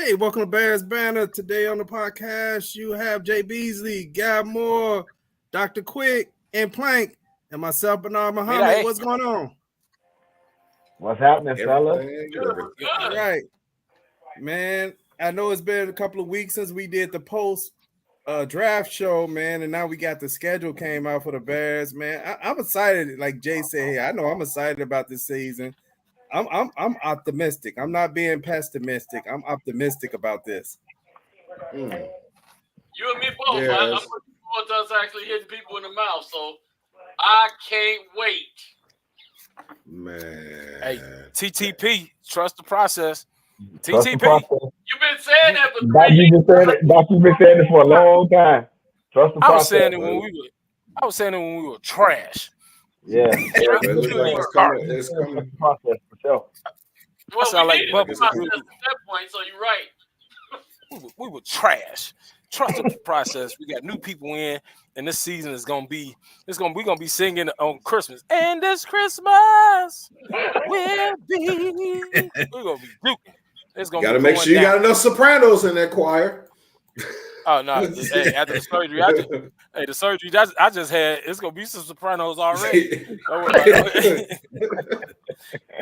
Hey, welcome to Bears Banter. Today on the podcast, you have Jay Beasley, Guy Moore, Dr. Quick, and Plank, and myself, Bernard Muhammad. What's going on? What's happening, fellas? All right, man. I know it's been a couple of weeks since we did the post draft show, man, and now we got the schedule came out for the Bears, man. I'm excited. Like Jay said, I know I'm excited about this season. I'm optimistic. I'm not being pessimistic. I'm optimistic about this. You and me both. Yes. I'm looking forward to us actually hitting people in the mouth. So I can't wait. Man. Hey, TTP, trust the process. Trust TTP. the process. You've been saying that for Doc, you've been saying it for a long time. Trust the process. I was saying it when we were trash. Yeah. It's coming. Process for sure. Well, we needed the process at that point, so you're right. We were trash. Trust the process. We got new people in, and this season is gonna be. We're gonna be singing on Christmas. And this Christmas will be. We're gonna be duking. It's gonna. Got to make sure you got enough sopranos in that choir. Oh no! Hey, after the surgery, the surgery I just had, it's gonna be some sopranos already.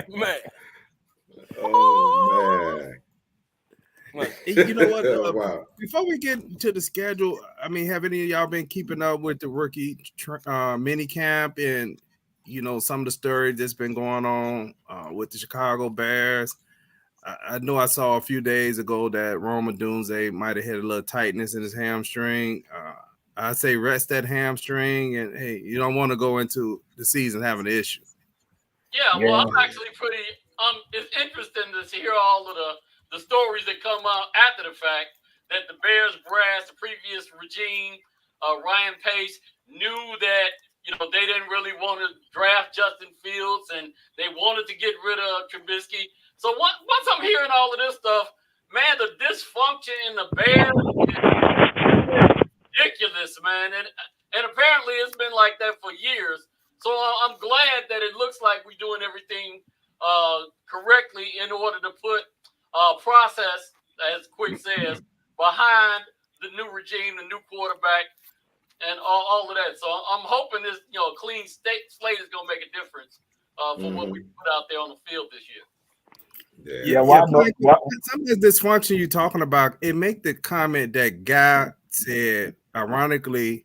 Man. Oh man. You know what? Wow. Before we get to the schedule, I mean, have any of y'all been keeping up with the rookie mini camp and some of the stories that's been going on with the Chicago Bears? I know I saw a few days ago that Roma Dunze might have had a little tightness in his hamstring. I say rest that hamstring, and hey, you don't want to go into the season having an issue. Yeah, well, I'm actually pretty. It's interesting to hear all of the stories that come out after the fact that the Bears brass, the previous regime, Ryan Pace, knew that they didn't really want to draft Justin Fields, and they wanted to get rid of Trubisky. So once I'm hearing all of this stuff, man, the dysfunction in the Bears is ridiculous, man. And apparently it's been like that for years. So I'm glad that it looks like we're doing everything correctly in order to put process, as Quick says, behind the new regime, the new quarterback, and all of that. So I'm hoping this clean slate is going to make a difference for what we put out there on the field this year. Some of the dysfunction you're talking about, it make the comment that Guy said, ironically,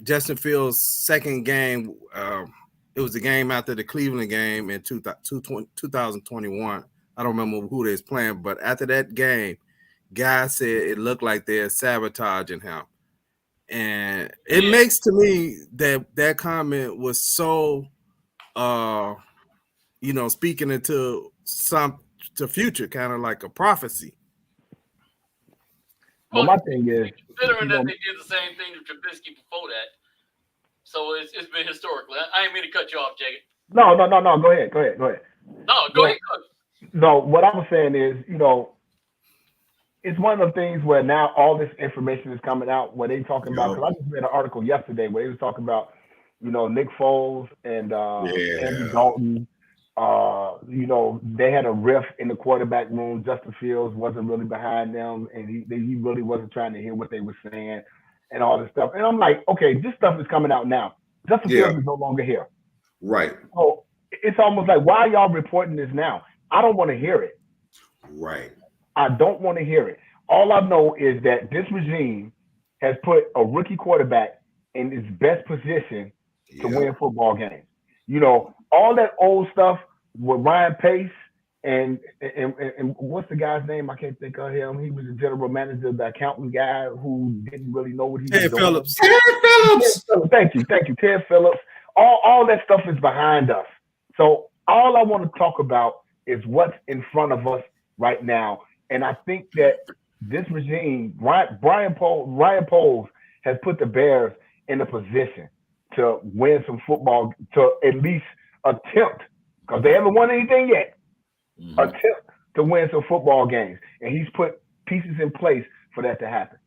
Justin Fields' second game, it was the game after the Cleveland game in 2021. I don't remember who they was playing, but after that game, Guy said it looked like they're sabotaging him. And it makes to me that comment was so speaking into the future, kind of like a prophecy. Well, my thing is, considering that they did the same thing to Trubisky before that, so it's been historically. I didn't mean to cut you off, Jacob. No. Go ahead. No, go ahead. No, what I was saying is, it's one of the things where now all this information is coming out where they talking about. Because I just read an article yesterday where they was talking about, Nick Foles and Andy Dalton. They had a rift in the quarterback room. Justin Fields wasn't really behind them, and he really wasn't trying to hear what they were saying and all this stuff. And I'm like, okay, this stuff is coming out now. Justin Fields is no longer here. Right. So it's almost like, why are y'all reporting this now? I don't want to hear it. Right. I don't want to hear it. All I know is that this regime has put a rookie quarterback in his best position to win football games. All that old stuff with Ryan Pace and what's the guy's name? I can't think of him. He was the general manager, the accountant guy who didn't really know what he was doing. Ted Phillips. Thank you. Ted Phillips. All that stuff is behind us. So all I want to talk about is what's in front of us right now. And I think that this regime, Ryan Poles has put the Bears in a position to win some football, to at least attempt, because they haven't won anything yet, attempt to win some football games. And he's put pieces in place for that to happen.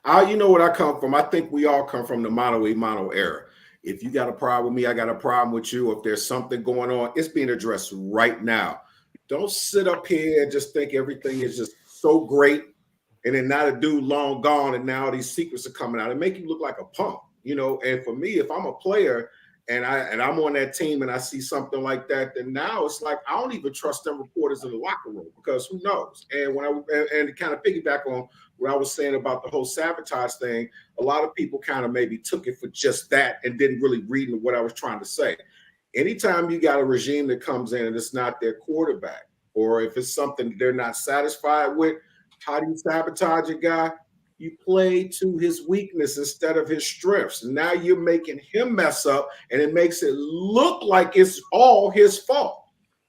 You know what I come from? I think we all come from the mono a mono era. If you got a problem with me, I got a problem with you. If there's something going on, it's being addressed right now. Don't sit up here and just think everything is just so great, and then now the dude long gone, and now these secrets are coming out and make you look like a punk, you know. And for me, if I'm a player and I'm on that team and I see something like that, then now it's like I don't even trust them reporters in the locker room, because who knows? And and to kind of piggyback on what I was saying about the whole sabotage thing, a lot of people kind of maybe took it for just that and didn't really read what I was trying to say. Anytime you got a regime that comes in and it's not their quarterback, or if it's something they're not satisfied with, how do you sabotage a guy? You play to his weakness instead of his strengths. And now you're making him mess up, and it makes it look like it's all his fault.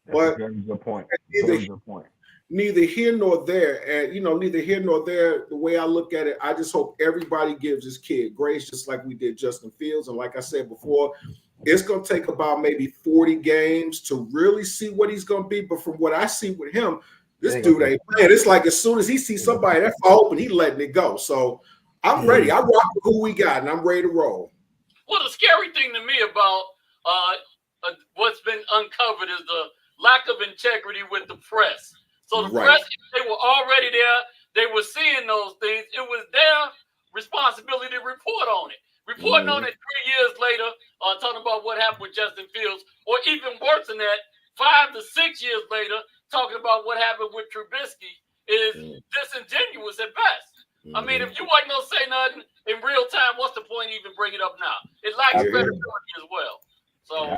That's a very good point. Very good point. Neither here nor there. And, you know, neither here nor there. The way I look at it, I just hope everybody gives his kid grace, just like we did Justin Fields. And like I said before, it's going to take about maybe 40 games to really see what he's going to be. But from what I see with him, this dude ain't playing. It's like as soon as he sees somebody that's open, he letting it go. So I'm ready. I rock with who we got, and I'm ready to roll. Well, the scary thing to me about what's been uncovered is the lack of integrity with the press. So the press, they were already there. They were seeing those things. It was their responsibility to report on it. Reporting on it 3 years later, talking about what happened with Justin Fields, or even worse than that, 5 to 6 years later, talking about what happened with Trubisky is disingenuous at best. I mean, if you wasn't going to say nothing in real time, what's the point even bring it up now? It lacks credibility as well. So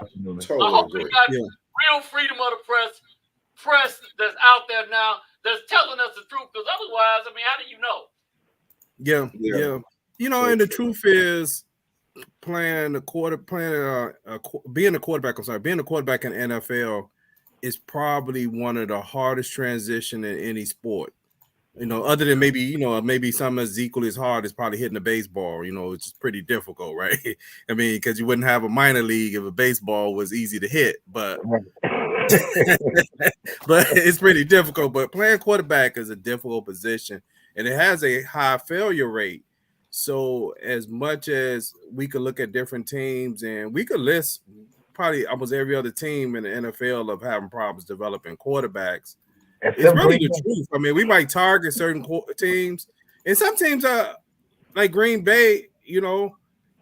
I hope we got real freedom of the press that's out there now that's telling us the truth, because otherwise, I mean, how do you know? Yeah. You know, and the truth is, being a quarterback in NFL is probably one of the hardest transition in any sport. You know, other than maybe something as equally as hard as probably hitting a baseball. You know, it's pretty difficult, right? I mean, because you wouldn't have a minor league if a baseball was easy to hit, but but it's pretty difficult. But playing quarterback is a difficult position, and it has a high failure rate. So as much as we could look at different teams, and we could list probably almost every other team in the NFL of having problems developing quarterbacks, it's really the truth. I mean, we might target certain teams, and some teams are like Green Bay, you know,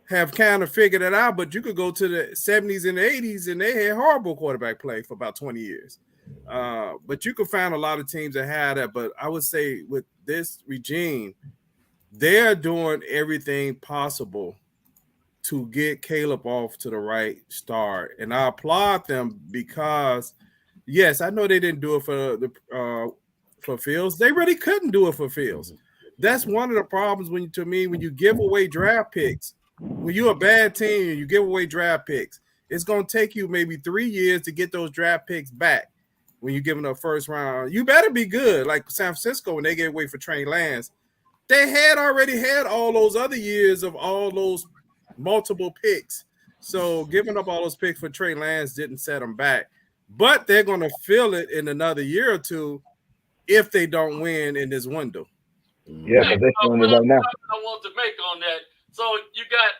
have kind of figured it out, but you could go to the 70s and the 80s and they had horrible quarterback play for about 20 years. But you could find a lot of teams that had that. But I would say with this regime, they're doing everything possible to get Caleb off to the right start. And I applaud them because, yes, I know they didn't do it for Fields. They really couldn't do it for Fields. That's one of the problems when you give away draft picks. When you're a bad team and you give away draft picks, it's going to take you maybe 3 years to get those draft picks back. When you're giving up first round, you better be good. Like San Francisco, when they gave away for Trey Lance, they had already had all those other years of all those multiple picks. So giving up all those picks for Trey Lance didn't set them back. But they're going to feel it in another year or two if they don't win in this window. Yeah, but they're doing it right now. I want to make on that. So you got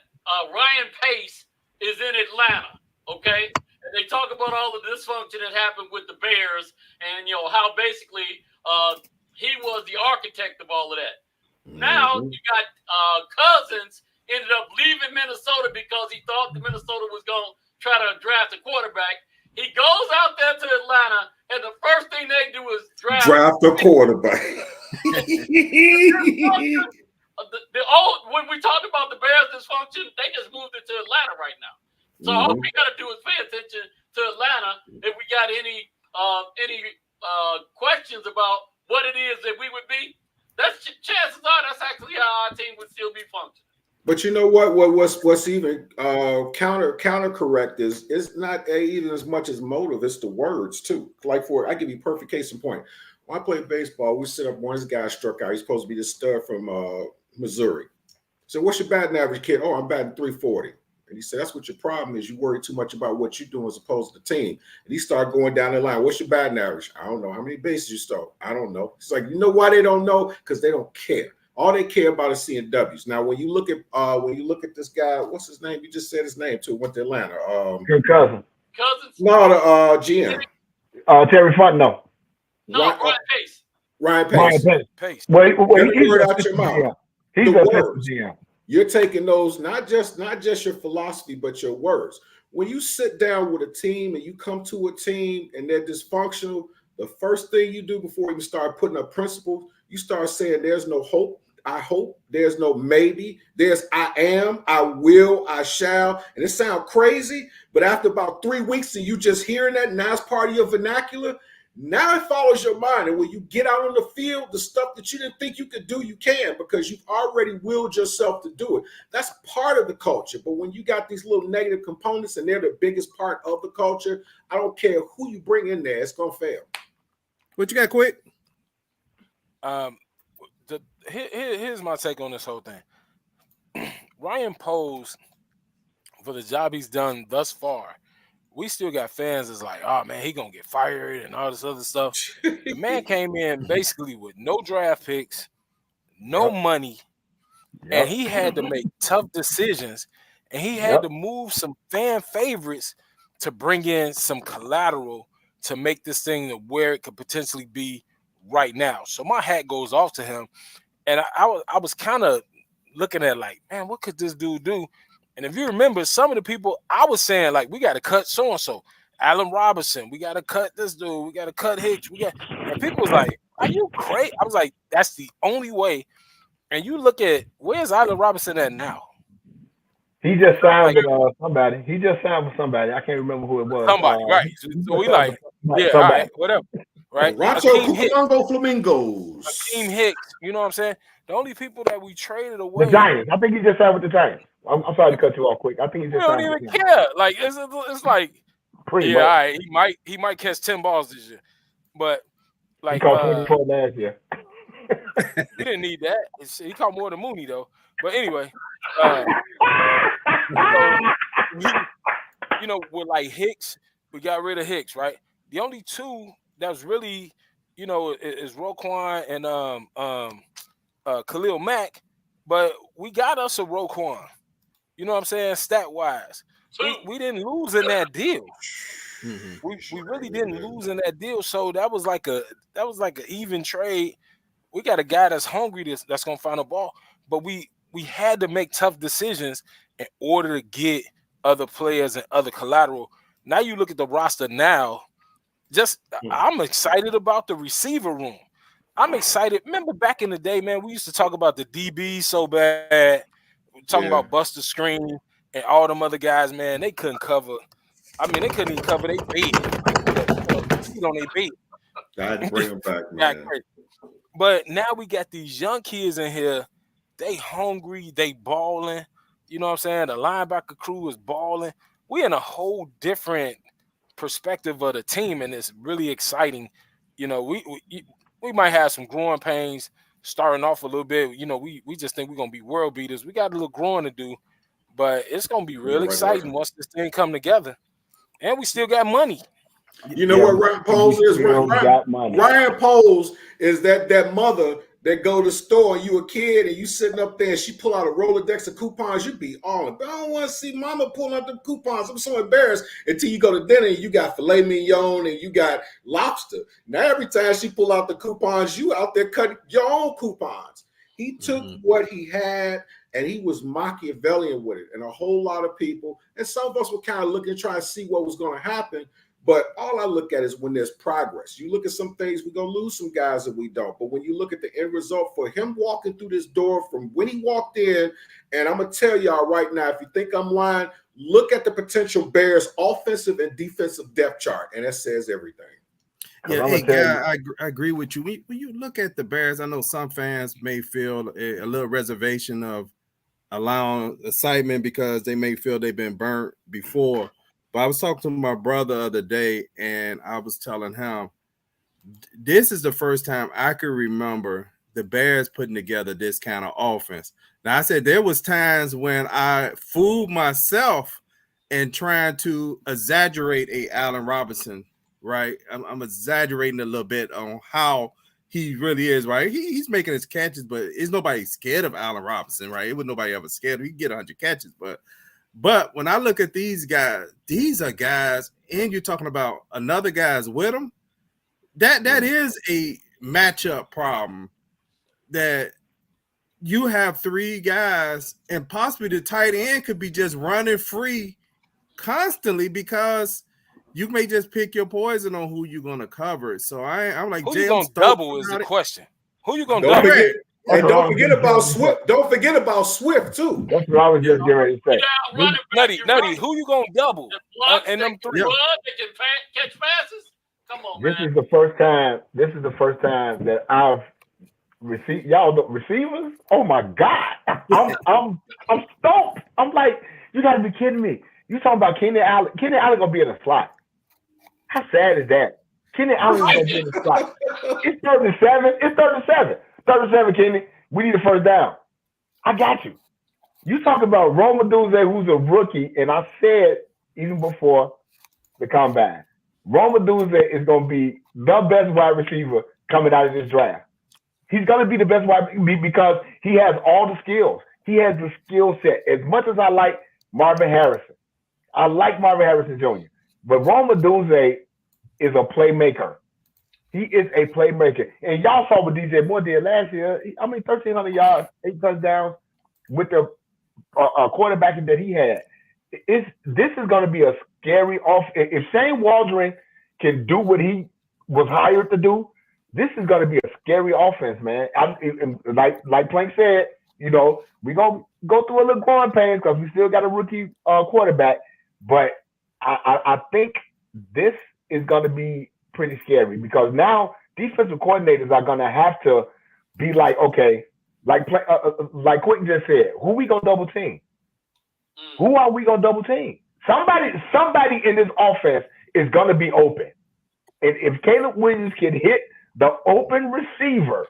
Ryan Pace is in Atlanta, okay? And they talk about all the dysfunction that happened with the Bears, and you know how basically he was the architect of all of that. Now you got Cousins ended up leaving Minnesota because he thought the Minnesota was going to try to draft a quarterback. He goes out there to Atlanta, and the first thing they do is draft a quarterback. When we talk about the Bears dysfunction, they just moved it to Atlanta right now. So all we got to do is pay attention to Atlanta. If we got any questions about what it is that we would be, that's chances are that's actually how our team would still be functioning. But you know what? What's even counter correct is it's not even as much as motive. It's the words too. Like I give you a perfect case in point. When I played baseball, we sit up. One of these guys struck out. He's supposed to be the stud from Missouri. So what's your batting average, kid? Oh, I'm batting 340. And he said, that's what your problem is. You worry too much about what you're doing as opposed to the team. And he started going down the line. What's your batting average? I don't know. How many bases you stole? I don't know. It's like, you know why they don't know? Because they don't care. All they care about is seeing W's. Now, when you look at this guy, what's his name? You just said his name too. Went to Atlanta. Kirk Cousins. Cousins? No, the GM. Terry Fontenot. No, Ryan Pace. Ryan Pace. Wait, Get the word out your mouth. GM. He's the assistant GM. You're taking those not just your philosophy, but your words. When you sit down with a team and you come to a team and they're dysfunctional, the first thing you do before you start putting up principles, you start saying there's no hope. I hope. There's no maybe. There's I am, I will, I shall. And it sounds crazy, but after about 3 weeks and you just hearing that, now it's part of your vernacular. Now it follows your mind. And when you get out on the field, the stuff that you didn't think you could do, you can, because you've already willed yourself to do it. That's part of the culture. But when you got these little negative components and they're the biggest part of the culture, I don't care who you bring in there, it's going to fail. What you got, Quick? Here's my take on this whole thing. Ryan Poles, for the job he's done thus far, we still got fans that's like, oh man, he gonna get fired and all this other stuff. The man came in basically with no draft picks, no money, and he had to make tough decisions, and he had to move some fan favorites to bring in some collateral to make this thing where it could potentially be right now. So my hat goes off to him. And I was kind of looking at like, man, what could this dude do? And if you remember, some of the people I was saying, like, we got to cut so-and-so, Allen Robinson, we got to cut this dude, we got to cut Hicks, and people was like, are you crazy? I was like, that's the only way. And you look at, where's Allen Robinson at now? He just signed with somebody. He just signed with somebody. I can't remember who it was. Somebody, right. So we like, yeah, all right, whatever. Right? Rancho Cucamonga Flamingos. Akeem Hicks, you know what I'm saying? The only people that we traded away. The Giants. I think he just signed with the Giants. I'm sorry to cut you off quick. I think he just signed. We don't even care. Like it's like, pretty much. All right, he might catch 10 balls this year, but like he caught 24 last year. He didn't need that. He caught more than Mooney though. But anyway, with like Hicks, we got rid of Hicks, right? The only two that's really, is Roquan and Khalil Mack, but we got us a Roquan. You know what I'm saying? Stat wise, we didn't lose in that deal. Mm-hmm. We really didn't lose in that deal. So that was like an even trade. We got a guy that's hungry that's gonna find a ball, but we had to make tough decisions in order to get other players and other collateral. Now you look at the roster now. I'm excited about the receiver room. I'm excited. Remember back in the day, man, we used to talk about the DB so bad. We're talking about Buster Screen and all them other guys, man. They couldn't cover. I mean, they couldn't even cover their bait. On their bait. I had to bring them back, man. But now we got these young kids in here. They hungry. They balling. You know what I'm saying? The linebacker crew is balling. We in a whole different perspective of the team, and it's really exciting. We might have some growing pains starting off a little bit. We just think we're gonna be world beaters. We got a little growing to do, but it's gonna be real exciting once this thing come together. And we still got money. You know what Ryan Poles is? Ryan Poles is that mother that go to the store and you a kid and you sitting up there and she pull out a Rolodex of coupons, you be on. But I don't want to see mama pulling out the coupons. I'm so embarrassed until you go to dinner and you got filet mignon and you got lobster. Now every time she pull out the coupons, you out there cutting your own coupons. He took what he had and he was Machiavellian with it. And a whole lot of people, and some of us were kind of looking, trying to see what was going to happen. But all I look at is when there's progress. You look at some things, we're going to lose some guys that we don't. But when you look at the end result for him walking through this door from when he walked in, and I'm going to tell y'all right now, if you think I'm lying, look at the potential Bears offensive and defensive depth chart, and that says everything. Yeah, hey, guy, I agree with you. When you look at the Bears, I know some fans may feel a little reservation of allowing excitement because they may feel they've been burnt before. But I was talking to my brother the other day, and I was telling him, this is the first time I could remember the Bears putting together this kind of offense. Now, I said there was times when I fooled myself in trying to exaggerate a Allen Robinson, right? I'm exaggerating a little bit on how he really is, right? He's making his catches, but is nobody scared of Allen Robinson, right? It was nobody ever scared. He can get 100 catches, But when I look at these guys, these are guys, and you're talking about another guys with them. That is a matchup problem that you have three guys and possibly the tight end could be just running free constantly because you may just pick your poison on who you're going to cover. So I'm like, who you going to double is the question. Who you going to double? And don't forget about Swift. Don't forget about Swift too. That's what I was just getting ready to say. Nutty, who you going to double? And them three. That can catch passes? Come on, man. This is the first time that I've received y'all the receivers. Oh my God. I'm stoked. I'm like, you gotta be kidding me. You talking about Kenny Allen? Kenny Allen gonna be in the slot. How sad is that? Kenny Allen is gonna be in the slot. It's 37. It's 37. 37, Kenny. We need a first down. I got you. You talk about Roma Duze, who's a rookie, and I said even before the combine, Roma Duze is gonna be the best wide receiver coming out of this draft. He's gonna be the best wide receiver because he has all the skills. He has the skill set. As much as I like Marvin Harrison, I like Marvin Harrison Jr., but Roma Duze is a playmaker. He is a playmaker. And y'all saw what DJ Moore did last year. 1,300 yards, 8 touchdowns with the quarterback that he had. This is going to be a scary off. If Shane Waldron can do what he was hired to do, this is going to be a scary offense, man. Like Plank said, we're going to go through a little growing pains because we still got a rookie quarterback. But I think this is going to be pretty scary because now defensive coordinators are going to have to be like, okay, like Quentin just said, who we going to double team? Who are we going to double team? Somebody in this offense is going to be open. And if Caleb Williams can hit the open receiver,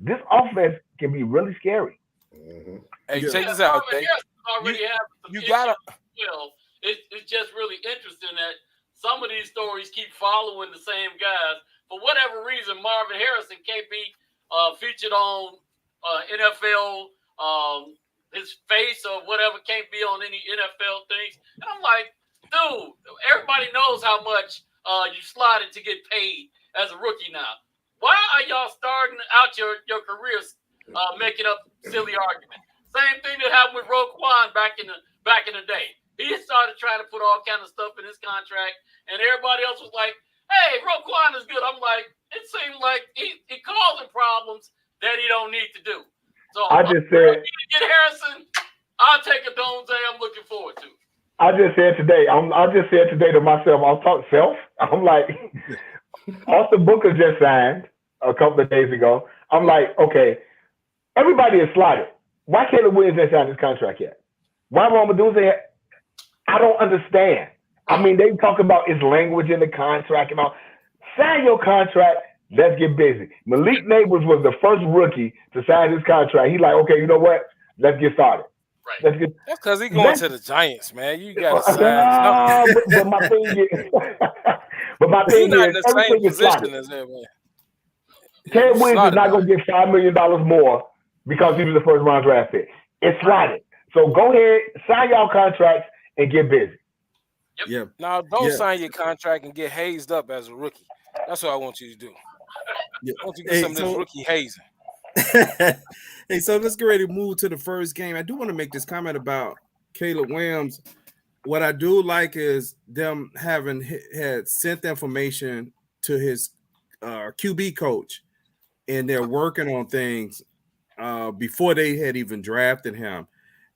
this offense can be really scary. Mm-hmm. Hey, check this out. You got to. It's just really interesting that some of these stories keep following the same guys. For whatever reason, Marvin Harrison can't be featured on NFL, his face or whatever can't be on any NFL things. And I'm like, dude, everybody knows how much you slotted to get paid as a rookie now. Why are y'all starting out your careers making up silly arguments? Same thing that happened with Roquan back in the day. He started trying to put all kind of stuff in his contract, and everybody else was like, hey, Roquan is good. I'm like, it seemed like he causing problems that he don't need to do. So I just said, get Harrison, I'll take a Donze. I'm looking forward to. I just said today to myself, I'm like, Austin Booker just signed a couple of days ago. I'm like, okay, everybody is slotted. Why Caleb Williams ain't signed his contract yet? Why Roma Duze? I don't understand. They talk about his language in the contract and all. Sign your contract. Let's get busy. Malik Neighbors was the first rookie to sign his contract. He's like, okay, you know what? Let's get started. Right. That's because he's going to the Giants, man. You got to sign. But my thing is, he's not in the same position as him, man. Caleb Williams is not going to get $5 million more because he was the first round draft pick. It's slotted. So go ahead, sign y'all contracts and get busy. Yep. Now, don't sign your contract and get hazed up as a rookie. That's what I want you to do. Yep. I want you to get some of this rookie hazing. Hey, so let's get ready to move to the first game. I do want to make this comment about Caleb Williams. What I do like is them having had sent the information to his QB coach, and they're working on things before they had even drafted him.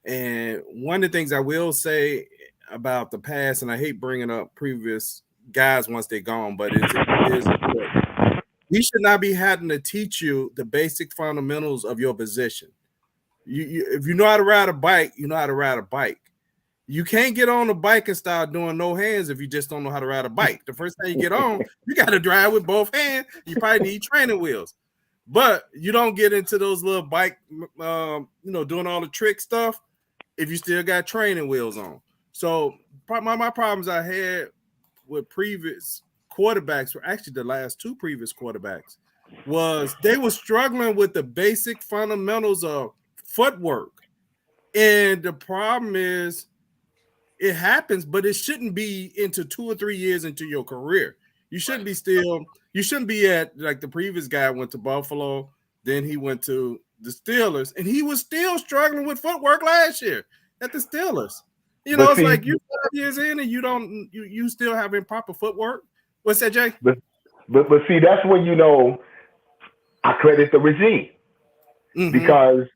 And one of the things I will say about the past, and I hate bringing up previous guys once they're gone, but it is important. He should not be having to teach you the basic fundamentals of your position. If you know how to ride a bike, you know how to ride a bike. You can't get on a bike and start doing no hands if you just don't know how to ride a bike. The first time you get on, you got to drive with both hands. You probably need training wheels. But you don't get into those little bike, doing all the trick stuff if you still got training wheels on. So my problems I had with previous quarterbacks were actually the last two previous quarterbacks was they were struggling with the basic fundamentals of footwork. And the problem is it happens, but it shouldn't be into 2 or 3 years into your career. You shouldn't be still You shouldn't be at like the previous guy went to Buffalo, then he went to the Steelers, and he was still struggling with footwork last year at the Steelers. You know, it's like you're 5 years in and you still have improper footwork. What's that, Jay? But see, that's when you know I credit the regime because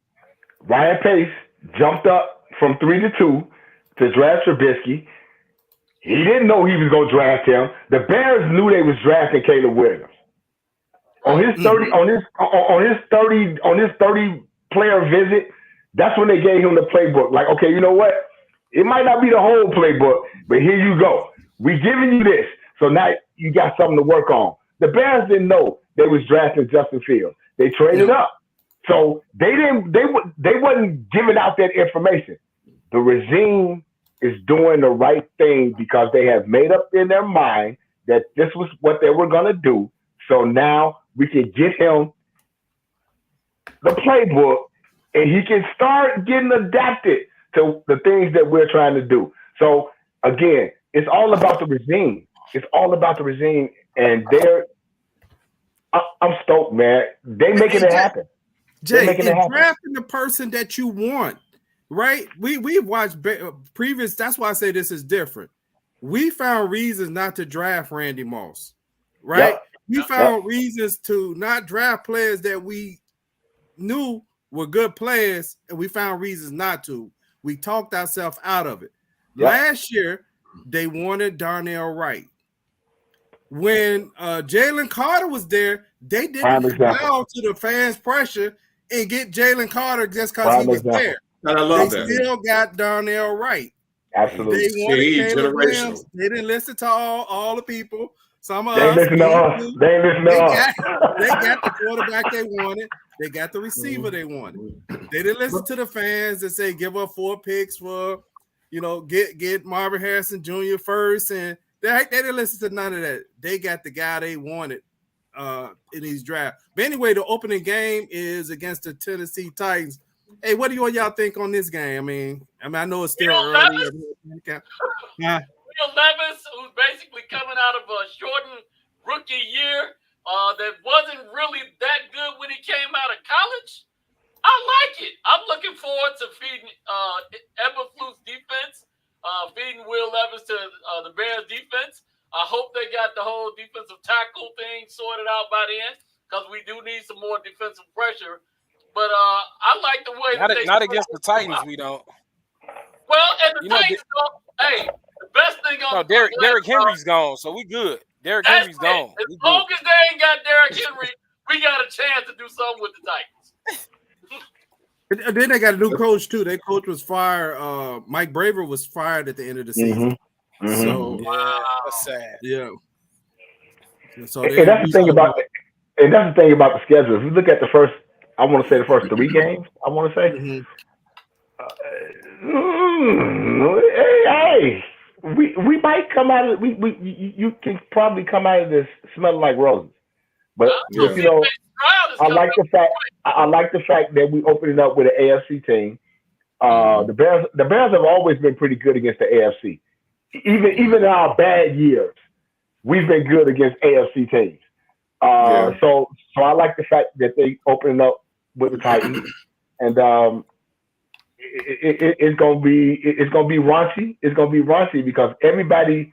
Ryan Pace jumped up from 3-2 to draft Trubisky. He didn't know he was going to draft him. The Bears knew they was drafting Caleb Williams. On his 30 player visit, that's when they gave him the playbook. Like, okay, you know what? It might not be the whole playbook, but here you go. We're giving you this. So now you got something to work on. The Bears didn't know they was drafting Justin Fields. They traded up. So they wasn't giving out that information. The regime is doing the right thing because they have made up in their mind that this was what they were going to do. So now we can get him the playbook and he can start getting adapted to the things that we're trying to do. So again, it's all about the regime. It's all about the regime, and I'm stoked, man. They making it happen. Jay, drafting the person that you want, right? We've watched previous. That's why I say this is different. We found reasons not to draft Randy Moss, right? We found reasons to not draft players that we knew were good players, and we found reasons not to. We talked ourselves out of it. Last year, they wanted Darnell Wright. When Jalen Carter was there, they didn't bow to the fans' pressure and get Jalen Carter just because he was there. And I love they that. Still got Darnell Wright. Absolutely. They wanted Caleb Williams. They didn't listen to all the people. Some of us. They ain't listen to us. They got the quarterback they wanted. They got the receiver they wanted. They didn't listen to the fans that say give up 4 picks for, get Marvin Harrison Jr. first, and they didn't listen to none of that. They got the guy they wanted in these drafts. But anyway, the opening game is against the Tennessee Titans. Hey, what do y'all think on this game? I mean, I know it's still early. Will Levis, who's basically coming out of a shortened rookie year that wasn't really that good when he came out of college. I like it. I'm looking forward to feeding Eberflus defense, feeding Will Levis to the Bears defense. I hope they got the whole defensive tackle thing sorted out by then because we do need some more defensive pressure. But I like the way not against the Titans. We don't. Well, and the Titans, hey, the best thing on Derrick Henry's gone, so we good. Derrick Henry's gone. As long as they ain't got Derrick Henry, we got a chance to do something with the Titans. Then they got a new coach too. Their coach was fired. Mike Braver was fired at the end of the season. So that's sad. Yeah. So and that's the thing about the schedule. If you look at the first 3 games. I want to say. Hey, we might come out of you can probably come out of this smelling like roses, but I like the fact that we opened it up with an AFC team. The Bears have always been pretty good against the AFC, even in our bad years, we've been good against AFC teams. So I like the fact that they opened up with the Titans, and it's gonna be raunchy. It's gonna be raunchy because everybody,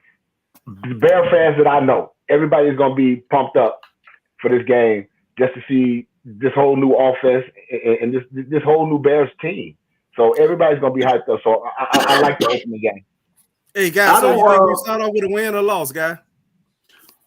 the Bear fans that I know, everybody's gonna be pumped up for this game just to see this whole new offense and this whole new Bears team. So everybody's gonna be hyped up. So I like the opening game. Hey guys, so you think we start off with a win or loss, guy?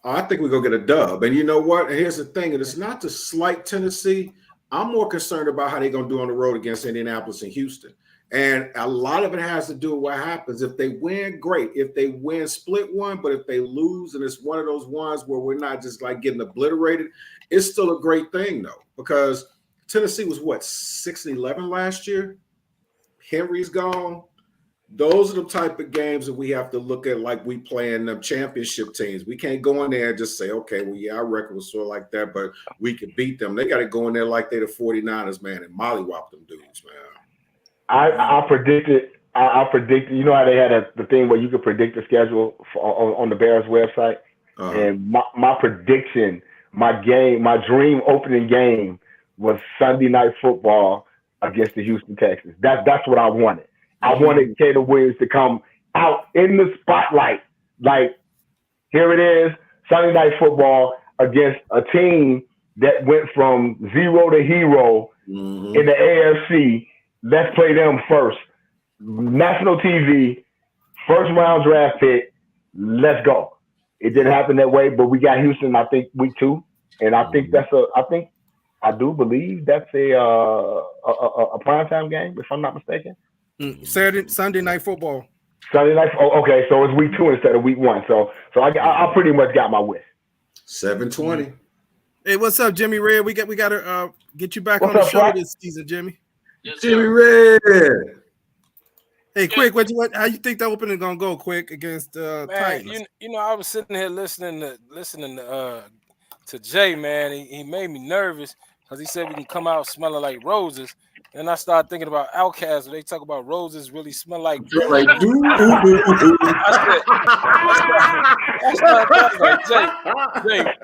I think we're gonna get a dub. And you know what? And here's the thing, and it's not to slight Tennessee. I'm more concerned about how they're going to do on the road against Indianapolis and Houston. And a lot of it has to do with what happens. If they win, great. If they win, split one. But if they lose, and it's one of those ones where we're not just like getting obliterated, it's still a great thing, though, because Tennessee was, 6-11 last year? Henry's gone. Those are the type of games that we have to look at like we playing them championship teams. We can't go in there and just say, okay, well, yeah, our record was sort of like that, but we could beat them. They got to go in there like they're the 49ers, man, and mollywop them dudes, man. I predicted, you know how they had the thing where you could predict the schedule on the Bears website? And my prediction, my dream opening game was Sunday Night Football against the Houston Texans. That's what I wanted. I wanted Caleb Williams to come out in the spotlight. Like, here it is, Sunday Night Football against a team that went from zero to hero in the AFC. Let's play them first. National TV, first round draft pick. Let's go. It didn't happen that way, but we got Houston, I think, week 2. And I think I do believe that's a primetime game, if I'm not mistaken. Sunday Night Football. Sunday night. Oh, okay, so it's week 2 instead of week 1. So I pretty much got my wish. 7:20. Hey, what's up, Jimmy Red? We got to get you back on the show this season, Jimmy. Yes, Jimmy Red. Hey, Quick, how you think the opening gonna go, Quick, against Titans? You know, I was sitting here listening to Jay, man. He made me nervous because he said we can come out smelling like roses. And I started thinking about Outkast, where they talk about roses really smell like I was like, Jay,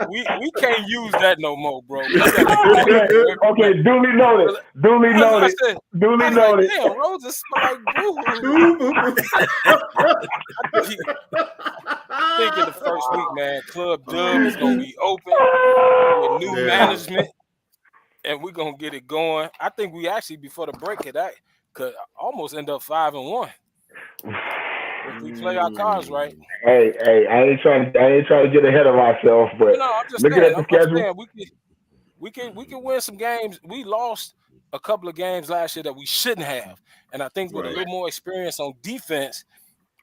we can't use that no more, bro. Okay, duly noted. Duly noted. Like, damn, roses smell like boo. I think in the first week, man, Club Dub is gonna be open with new management. And we're gonna get it going. I think we actually, before the break, could almost end up 5-1 if we play our cards right. Hey, I ain't trying to get ahead of ourselves, but I'm just looking at the schedule, we can win some games. We lost a couple of games last year that we shouldn't have, and I think with a little more experience on defense,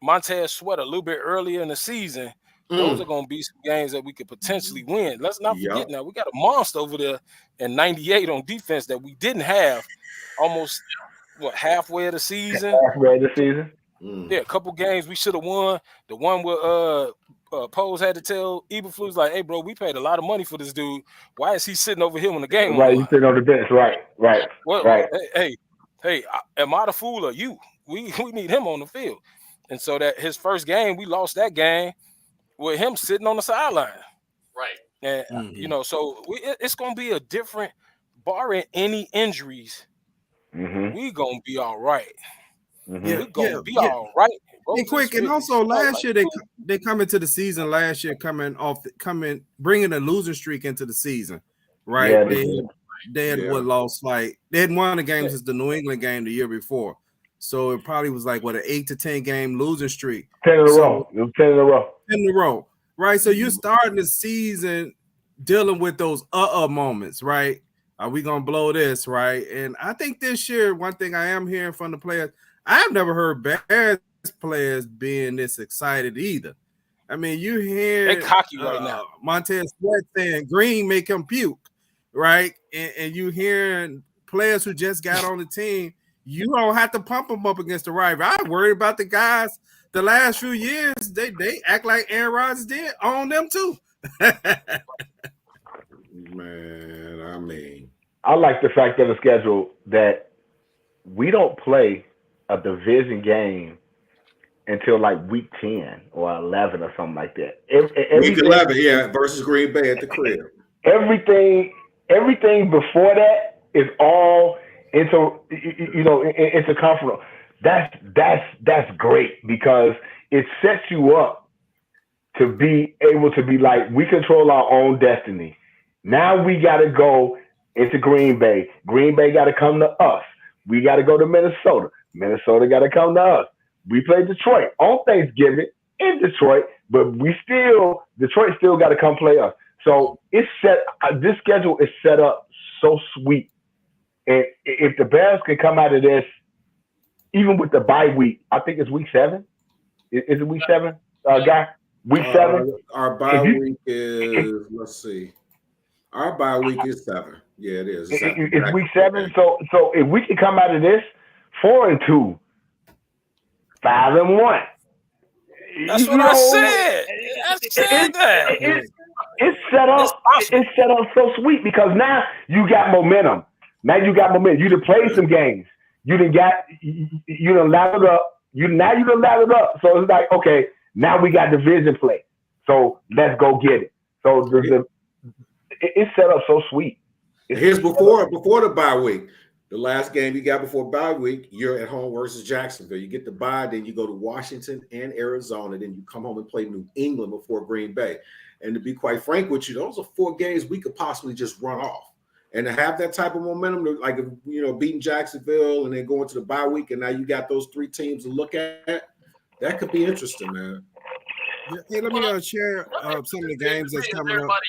Montez Sweat a little bit earlier in the season. Those are going to be some games that we could potentially win. Let's not forget now, we got a monster over there in 98 on defense that we didn't have almost, halfway of the season? Yeah, a couple games we should have won. The one where Pose had to tell Eberflus, like, hey, bro, we paid a lot of money for this dude. Why is he sitting over here when the game Right, he's sitting on the bench. Right. Well, hey, am I the fool or you? We need him on the field. And so that his first game, we lost that game with him sitting on the sideline. Right. And, so it's going to be a different, barring any injuries, we going to be all right. We're going to be all right. And Quick, and also last year they come into the season last year bringing a losing streak into the season, right? Yeah, they had lost they had won the game since the New England game the year before. So it probably was like an 8 to 10 game losing streak. 10 in a row. It was 10 in a row. 10 in a row, right? So you're starting the season dealing with those moments, right? Are we gonna blow this, right? And I think this year, one thing I am hearing from the players, I've never heard Bears players being this excited either. I mean, you hear they cocky right now. Montez Sweat saying Green make him puke, right? And you hearing players who just got on the team. You don't have to pump them up against the rival. I worry about the guys the last few years. They act like Aaron Rodgers did on them too. Man, I mean, I like the fact of the schedule that we don't play a division game until like week 10 or 11 or something like that. Week 11, versus Green Bay at the crib. Everything before that is all interconferential. That's great because it sets you up to be able to be like, we control our own destiny. Now we got to go into Green Bay. Green Bay got to come to us. We got to go to Minnesota. Minnesota got to come to us. We play Detroit on Thanksgiving in Detroit, but Detroit still got to come play us. So it's set. This schedule is set up so sweet. And if the Bears can come out of this, even with the bye week, I think it's week 7. Is it week 7, guy? Week 7. Our bye week is. Let's see. Our bye week is 7. Yeah, it is. It's week 7. So if we can come out of this 4-2, 5-1. That's what I said. I said that. It's set up. It's set up so sweet because now you got momentum. You done played some games. You done lathered up. You done lathered up. So it's like, okay, now we got division play. So let's go get it. So it's set up so sweet. Here's before the bye week. The last game you got before bye week, you're at home versus Jacksonville. You get the bye, then you go to Washington and Arizona. Then you come home and play New England before Green Bay. And to be quite frank with you, those are 4 games we could possibly just run off. And to have that type of momentum, like, beating Jacksonville and then going to the bye week, and now you got those 3 teams to look at, that could be interesting, man. Hey, let me share some of the games that's coming up. Everybody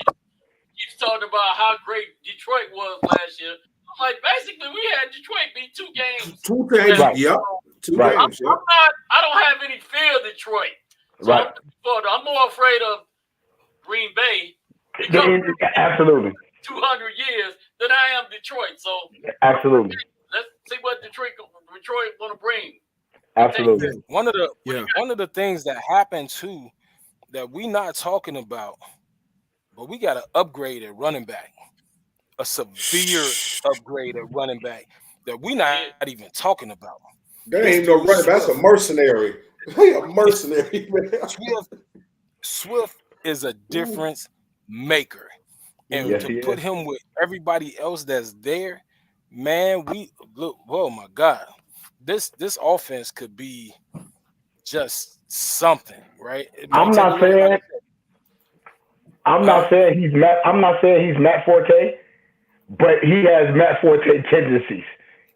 keeps talking about how great Detroit was last year. I'm like, basically, we had Detroit beat 2 games. 2 games, right. Yep. 2 right. games. Yep. I don't have any fear of Detroit. So right. I'm more afraid of Green Bay absolutely 200 years than I am Detroit. So absolutely, let's see what Detroit want to bring. Absolutely. One of the things that happened too that we not talking about, but we got to upgrade at running back, a severe upgrade at running back that we not even talking about. That ain't no running back. That's a mercenary. A mercenary. Swift is a difference maker, and to put him with everybody else that's there, man, we look. Oh my God, this offense could be just something, right? I'm not saying he's Matt Forte, but he has Matt Forte tendencies.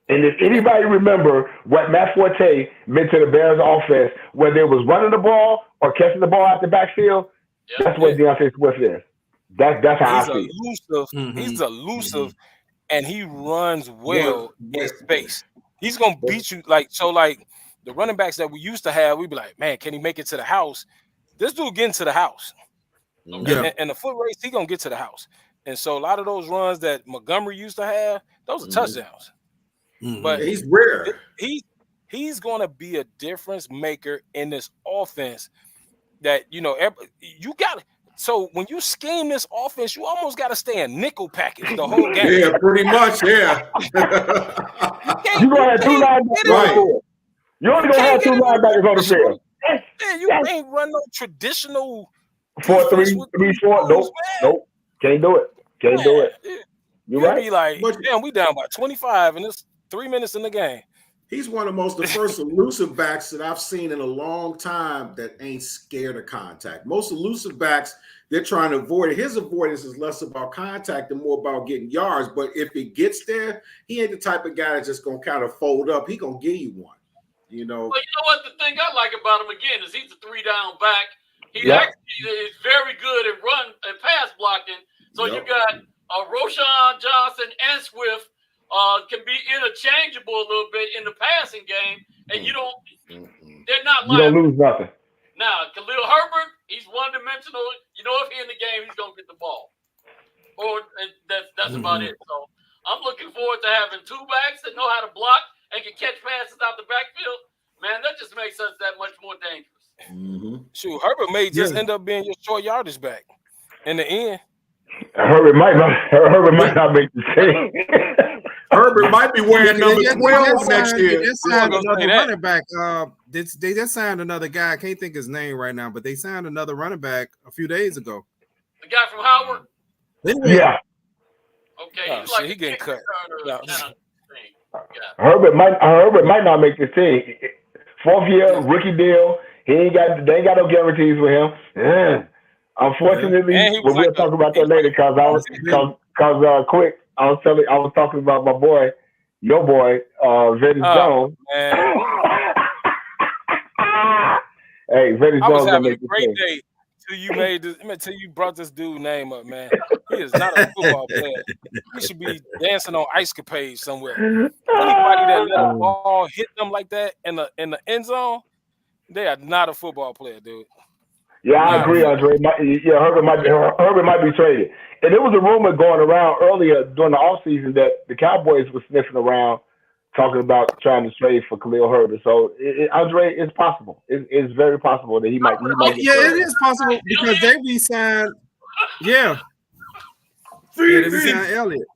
And if anybody remember what Matt Forte meant to the Bears offense, whether it was running the ball or catching the ball out the backfield, that's what DeAndre Swift is. That's how I see it. He's elusive, and he runs well in space. He's gonna beat you like the running backs that we used to have. We'd be like, man, can he make it to the house? This dude getting to the house. And the foot race, he gonna get to the house. And so a lot of those runs that Montgomery used to have, those are touchdowns. But he's rare. He's gonna be a difference maker in this offense. That you got. So when you scheme this offense, you almost got to stay in nickel package the whole game. Yeah, pretty much. Yeah. You gonna have 2 linebackers on the field. You only gonna have 2 linebackers on the field. Yeah, you ain't run no traditional 4-3-4. Nope. Can't do it. You're right. Be like, damn, we down by 25, and it's 3 minutes in the game. He's one of the first elusive backs that I've seen in a long time that ain't scared of contact. Most elusive backs, they're trying to avoid it. His avoidance is less about contact and more about getting yards. But if it gets there, he ain't the type of guy that's just going to kind of fold up. He going to give you one, Well, you know what? The thing I like about him, again, is he's a 3-down back. He actually is very good at run and pass blocking. So you got Roshan Johnson and Swift can be interchangeable a little bit in the passing game, and they're not you don't lose nothing. Now, Khalil Herbert, he's one-dimensional. If he's in the game, he's going to get the ball. That's about it. So I'm looking forward to having 2 backs that know how to block and can catch passes out the backfield. Man, that just makes us that much more dangerous. Shoot, Herbert may just end up being your short yardage back in the end. Herbert might not make the team. Herbert might be wearing number 12 next year. They just signed another running back. They just signed another guy. I can't think his name right now, but they signed another running back a few days ago. The guy from Howard? Yeah. Okay. He getting cut. Herbert might not make the team. 4th year, rookie deal. They ain't got no guarantees with him. Unfortunately, we'll talk about that later because quick. I was talking about my boy, your boy, Vinny Jones. Hey, Vinny Jones. I was having a great day till you brought this dude name up, man. He is not a football player. He should be dancing on ice capades somewhere. Anybody that let a ball hit them like that in the end zone, they are not a football player, dude. Yeah, I agree, Andre. Herbert might be traded. And there was a rumor going around earlier during the offseason that the Cowboys were sniffing around talking about trying to trade for Khalil Herbert. So, Andre, it's possible. It's very possible that he might get it is possible because they re-signed. Yeah. They re-signed Elliott.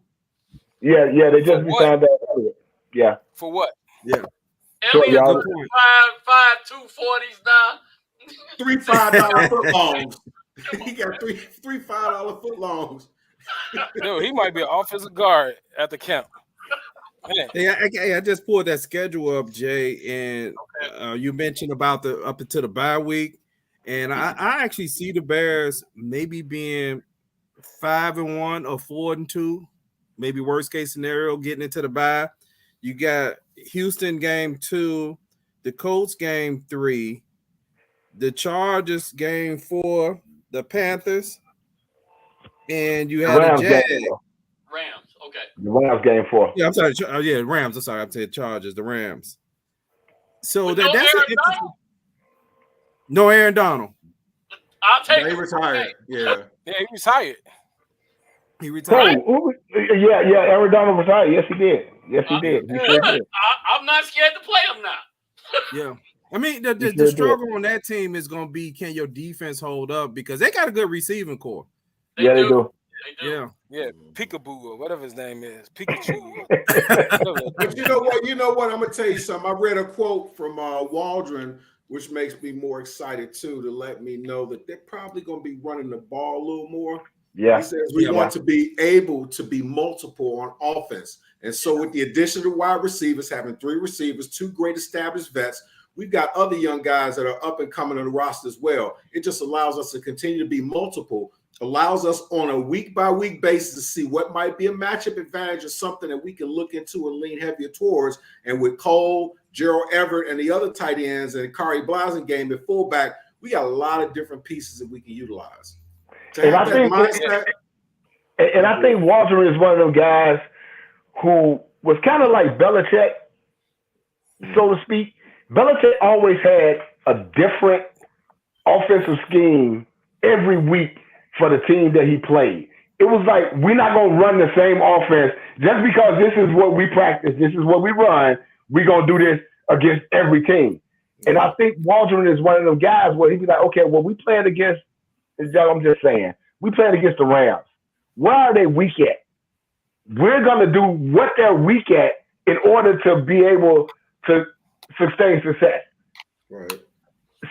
Yeah, they just re-signed Elliott. Yeah. For what? Yeah. Elliott, 5'2", 40s now. $3 $5 footballs. He got three $5 footlongs. Dude, he might be an offensive guard at the camp. Hey, I just pulled that schedule up, Jay, and you mentioned about the up until the bye week, and I actually see the Bears maybe being 5-1 or 4-2, maybe worst case scenario getting into the bye. You got Houston game 2, the Colts game 3, the Chargers game 4, the Panthers, and you had a Jag. Rams, okay. The Rams game 4. Yeah, I'm sorry. Rams. I'm sorry. I'm saying Chargers, the Rams. So that's no Aaron Donald. I'll take it. He retired. Yeah, he retired. He retired. Yeah, Aaron Donald retired. Yes, he did. He sure did. I'm not scared to play him now. Yeah. I mean, the struggle on that team is going to be, can your defense hold up? Because they got a good receiving core. They do. Yeah, Peekaboo or whatever his name is, Pikachu. But you know what? I'm gonna tell you something. I read a quote from Waldron, which makes me more excited too, to let me know that they're probably gonna be running the ball a little more. Yeah, he says we want to be able to be multiple on offense, and so with the addition of wide receivers, having 3 receivers, 2 great established vets. We've got other young guys that are up and coming on the roster as well. It just allows us to continue to be multiple, allows us on a week-by-week basis to see what might be a matchup advantage or something that we can look into and lean heavier towards. And with Cole, Gerald Everett, and the other tight ends, and Kari Blasingame at fullback, we got a lot of different pieces that we can utilize. And I think Waldron is one of those guys who was kind of like Belichick, so to speak. Belichick always had a different offensive scheme every week for the team that he played. It was like, we're not going to run the same offense just because this is what we practice, this is what we run, we're going to do this against every team. And I think Waldron is one of those guys where he'd be like, okay, well, we playing against, I'm just saying, we playing against the Rams. Where are they weak at? We're going to do what they're weak at in order to be able to sustain success. Right.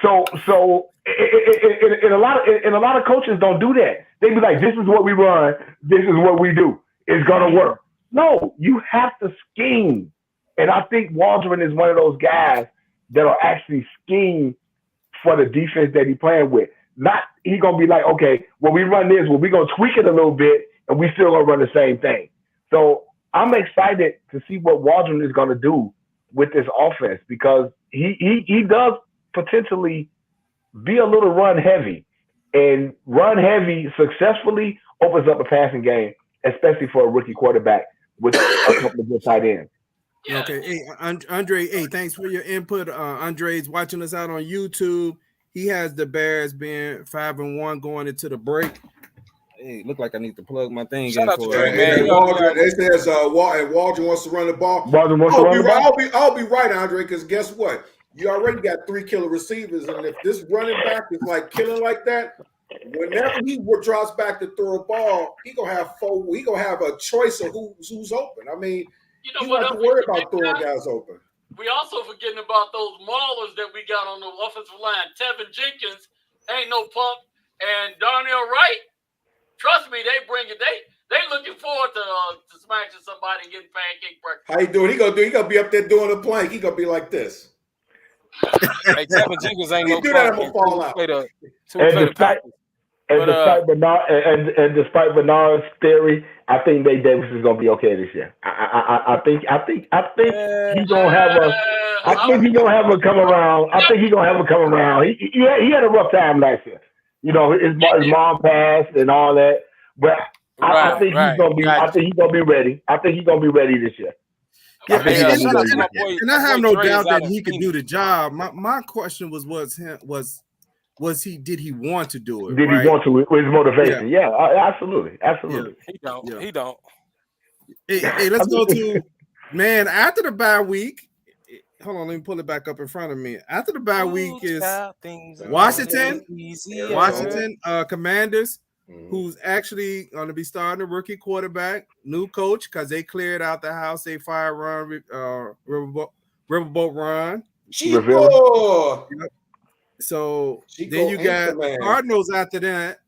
So and a lot of coaches don't do that. They be like, this is what we run, this is what we do. It's gonna work. No, you have to scheme. And I think Waldron is one of those guys that'll actually scheme for the defense that he's playing with. Not he gonna be like, okay, well, we run this, well, we're gonna tweak it a little bit, and we still gonna run the same thing. So I'm excited to see what Waldron is gonna do with this offense, because he does potentially be a little run heavy, and run heavy successfully opens up a passing game, especially for a rookie quarterback with a couple of good tight ends. Yeah. Okay. Hey, Andre, hey, thanks for your input. Andre's watching us out on YouTube. He has the Bears being 5-1 going into the break. Hey, look like I need to plug my thing. Shout out to Dre, man. Waldron, it says Waldron wants to run the ball. I'll be right, Andre, because guess what? You already got 3 killer receivers, and if this running back is like killing like that, whenever he drops back to throw a ball, he gonna have 4. He gonna have a choice of who's open. I mean, you don't have to worry about throwing guys open. We also forgetting about those maulers that we got on the offensive line. Tevin Jenkins ain't no pump, and Darnell Wright. Trust me, they bring it. They looking forward to smashing somebody and getting pancake breakfast. How you doing? He gonna be up there doing the plank. He gonna be like this. Hey, Tevin Jenkins ain't no that, I'm gonna fall out. Despite Bernard's theory, I think Nate Davis is gonna be okay this year. I think he's gonna have a. I think he's gonna have a come around. He had a rough time last year. You know, his mom passed and all that, but I think he's gonna be. I think he's gonna be ready. I think he's gonna be ready this year. Yeah, and I have no doubt that he can do the job. My question was did he want to do it? Did he want to? With his motivation? Yeah, absolutely. Yeah. He don't. Hey, let's go to after the bye week. Hold on, let me pull it back up in front of me. After the bye week is Washington Commanders, who's actually going to be starting a rookie quarterback, new coach, because they cleared out the house. They fired Riverboat Ron. Chico. So Chico then you ain't got the man. Cardinals after that.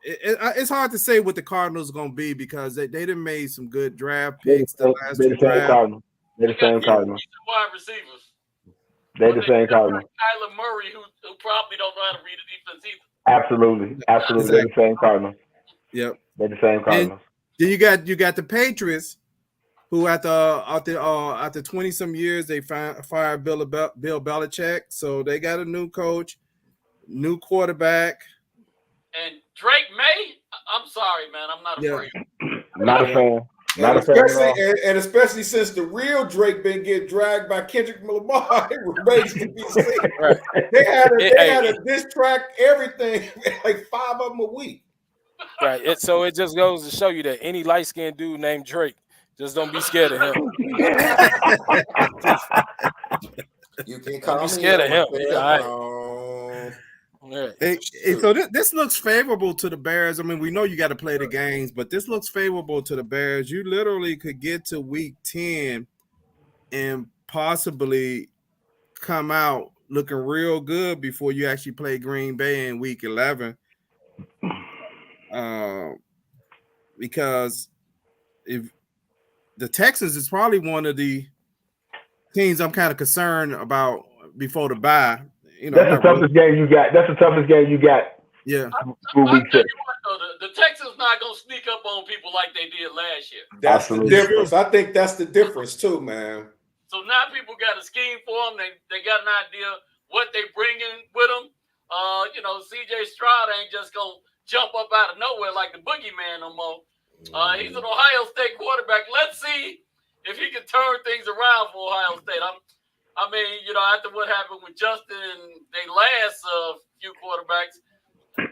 It's hard to say what the Cardinals are going to be because they done made some good draft picks the last two drafts. Cardinals. They're the same Cardinals. Wide receivers. They're the same Cardinals. Kyler Murray, who probably don't know how to read a defense either. Absolutely. Exactly. They're the same Cardinals. Yep. They're the same Cardinals. Then you got the Patriots, who after 20-some years they fired Bill Belichick, so they got a new coach, new quarterback. And Drake May, I'm sorry, man, I'm not afraid. Not a fan. Not especially since the real Drake been getting dragged by Kendrick Lamar, it remains to be seen. Right. They had a diss track, everything, like 5 of them a week. Right. So it just goes to show you that any light-skinned dude named Drake, just don't be scared of him. You can call be scared of him. So this looks favorable to the Bears. I mean, we know you got to play the games, but this looks favorable to the Bears. You literally could get to week 10 and possibly come out looking real good before you actually play Green Bay in week 11. Because if the Texans is probably one of the teams I'm kind of concerned about before the bye. You know, that's the toughest game you got. Yeah. The Texans not gonna sneak up on people like they did last year. That's the difference. I think that's the difference too, man. So now people got a scheme for them. They got an idea what they bringing with them. CJ Stroud ain't just gonna jump up out of nowhere like the boogeyman no more. He's an Ohio State quarterback. Let's see if he can turn things around for Ohio State. After what happened with Justin and they last few quarterbacks,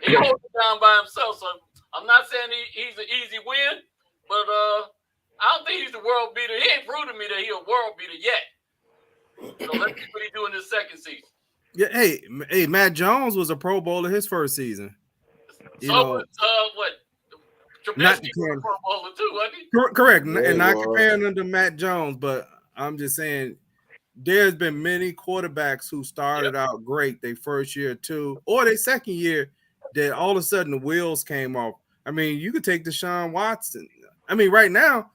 he holds it down by himself. So I'm not saying he's an easy win, but I don't think he's the world beater. He ain't proved to me that he's a world beater yet. So let's see what he do in his second season. Yeah, hey, Matt Jones was a Pro Bowler his first season. Not Pro Bowler too, wasn't he? Correct, and not comparing him to Matt Jones, but I'm just saying there's been many quarterbacks who started out great their first year or two, or their second year, that all of a sudden the wheels came off. I mean, you could take Deshaun Watson. I mean, right now,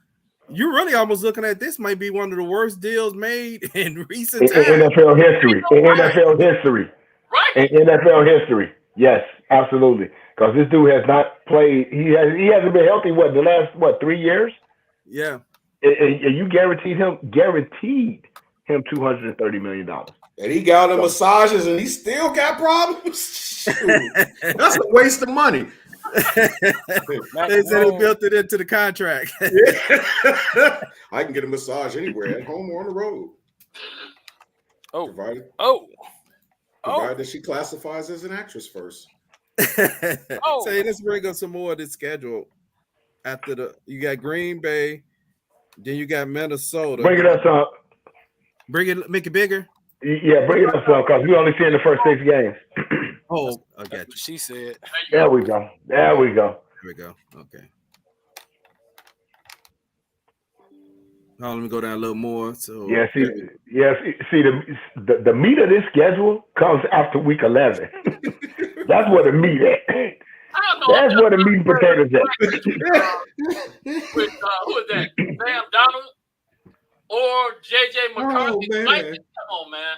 you're really almost looking at this might be one of the worst deals made in recent times. In NFL history. Right. In NFL history. Yes, absolutely. Because this dude has not played. He hasn't been healthy. The last 3 years? Yeah. And you guaranteed him $230 million. And he got him massages, and he still got problems. That's a waste of money. They said he built it into the contract. I can get a massage anywhere, at home or on the road. Provided that she classifies as an actress first. Say, let's bring up some more of this schedule. After you got Green Bay, then you got Minnesota. Bring it up, son. Make it bigger. Yeah, bring it up, son, because we only seeing the first 6 games. I got you. She said. There we go. Okay. Let me go down a little more. So see, the meat of this schedule comes after week 11. That's where the meat at. That's where the meat and potatoes at. Who is that? Sam Donald or JJ McCarthy? Come on, man.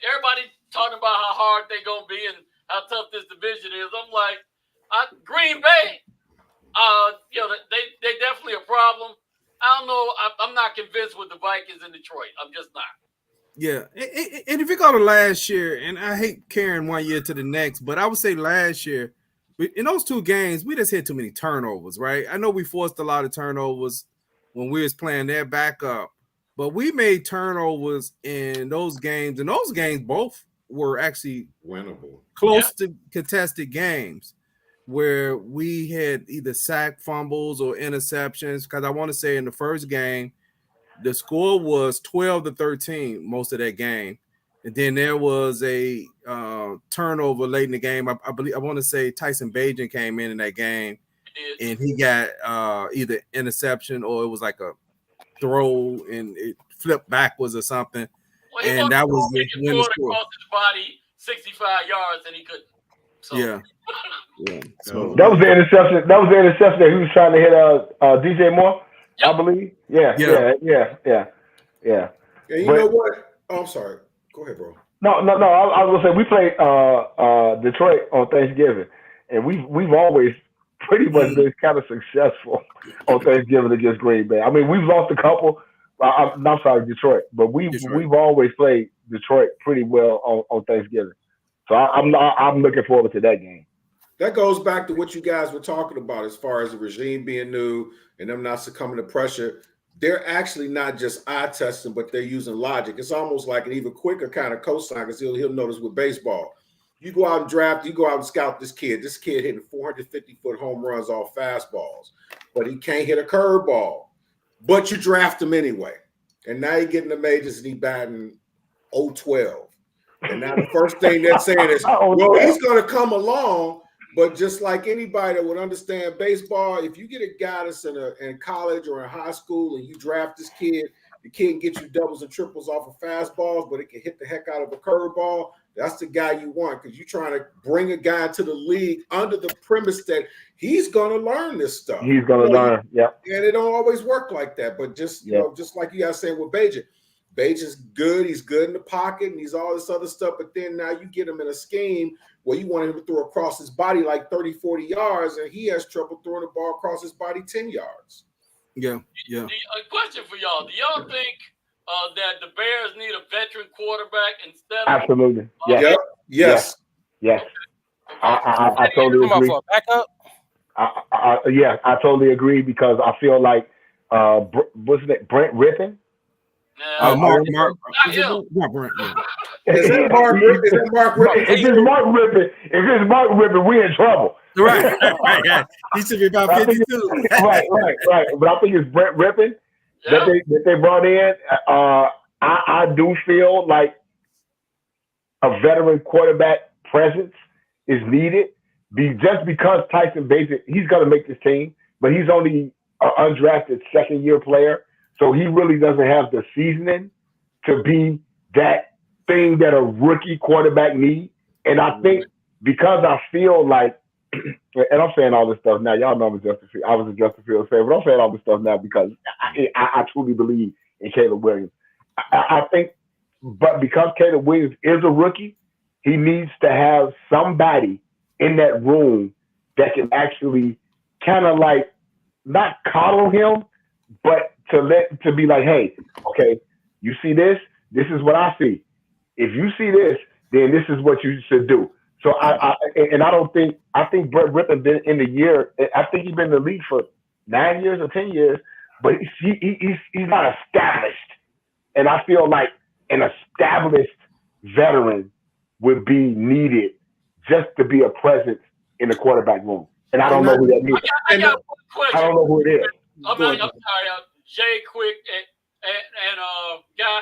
Everybody talking about how hard they're gonna be and how tough this division is. I'm like, Green Bay, they definitely a problem. I don't know. I'm not convinced with the Vikings in Detroit. I'm just not. Yeah, and if you go to last year, and I hate carrying one year to the next, but I would say last year, in those 2 games, we just had too many turnovers, right? I know we forced a lot of turnovers when we was playing their backup, but we made turnovers in those games, and those games both were actually winnable, close to contested games where we had either sack fumbles or interceptions. Because I want to say in the first game, the score was 12-13 most of that game. And then there was a turnover late in the game. I want to say Tyson Bagent came in that game, and he got either interception or it was like a throw and it flipped backwards or something. Well, and that was the win the score. Across his body 65 yards and he couldn't. So. Yeah. Yeah. So that was the interception. That was the interception that he was trying to hit DJ Moore, Yep. I believe. Yeah. And you know what? Oh, I'm sorry. Go ahead, bro. No. I was gonna say we played Detroit on Thanksgiving, and we've always pretty much been kind of successful on Thanksgiving against Green Bay. I mean, we've lost a couple. I'm sorry, Detroit, but we've always played Detroit pretty well on Thanksgiving. So I'm looking forward to that game. That goes back to what you guys were talking about as far as the regime being new and them not succumbing to pressure. They're actually not just eye testing, but they're using logic. It's almost like an even quicker kind of cosign because he'll notice with baseball. You go out and draft, you go out and scout this kid. This kid hitting 450-foot home runs off fastballs, but he can't hit a curveball. But you draft him anyway. And now you get in the majors and he batting 0-12. And now the first thing they're saying is, well, he's going to come along. But just like anybody that would understand baseball, if you get a guy that's in college or in high school and you draft this kid, the kid can get you doubles and triples off of fastballs, but it can hit the heck out of a curveball. That's the guy you want because you're trying to bring a guy to the league under the premise that he's going to learn this stuff. He's going to learn, yeah. And it don't always work like that. But just, you know, just like you guys saying with Bajan. Bajan's good. He's good in the pocket and he's all this other stuff. But then now you get him in a scheme where you want him to throw across his body like 30, 40 yards, and he has trouble throwing the ball across his body 10 yards. Yeah. A question for y'all. Do y'all think that the Bears need a veteran quarterback instead of... Absolutely. Yes. Okay. I totally agree. For a backup? I totally agree because I feel like, wasn't it Brent Rippon? Mark. Brent. Is it Mark Rippon? If it's Mark Rippon, we in trouble. Right. He should be about 52. Right. But I think it's Brent Rippon that they brought in. I do feel like a veteran quarterback presence is needed. Just because Tyson Bagent, he's going to make this team, but he's only an undrafted second-year player. So he really doesn't have the seasoning to be that thing that a rookie quarterback needs. And I think because I feel like, and I'm saying all this stuff now, y'all know I was a Justin Fields fan, but I'm saying all this stuff now because I truly believe in Caleb Williams. I think, but because Caleb Williams is a rookie, he needs to have somebody in that room that can actually kind of like not coddle him, but to be like, hey, okay, you see this? This is what I see. If you see this, then this is what you should do. So I think Brett Rippon been in the year. I think he's been in the league for 9 years or 10 years, but he's not established. And I feel like an established veteran would be needed just to be a presence in the quarterback room. And I don't know who that is. I got one question. I don't know who it is. I'm sorry, Jay Quick and Guy.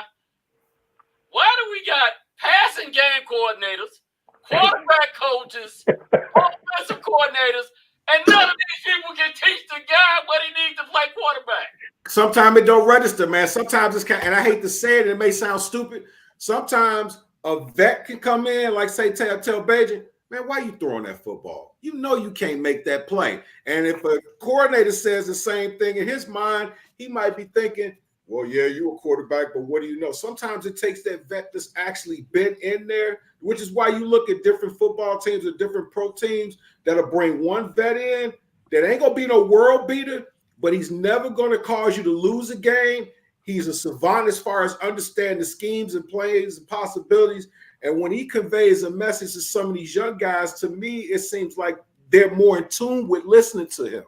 Why do we got passing game coordinators, quarterback coaches, offensive coordinators, and none of these people can teach the guy what he needs to play quarterback? Sometimes it don't register, man. Sometimes it's and I hate to say it may sound stupid. Sometimes a vet can come in, like say tell Bajan, man, why you throwing that football? You know you can't make that play. And if a coordinator says the same thing in his mind, he might be thinking, well, yeah, you're a quarterback, but what do you know? Sometimes it takes that vet that's actually been in there, which is why you look at different football teams or different pro teams that'll bring one vet in that ain't going to be no world beater, but he's never going to cause you to lose a game. He's a savant as far as understanding the schemes and plays and possibilities. And when he conveys a message to some of these young guys, to me, it seems like they're more in tune with listening to him.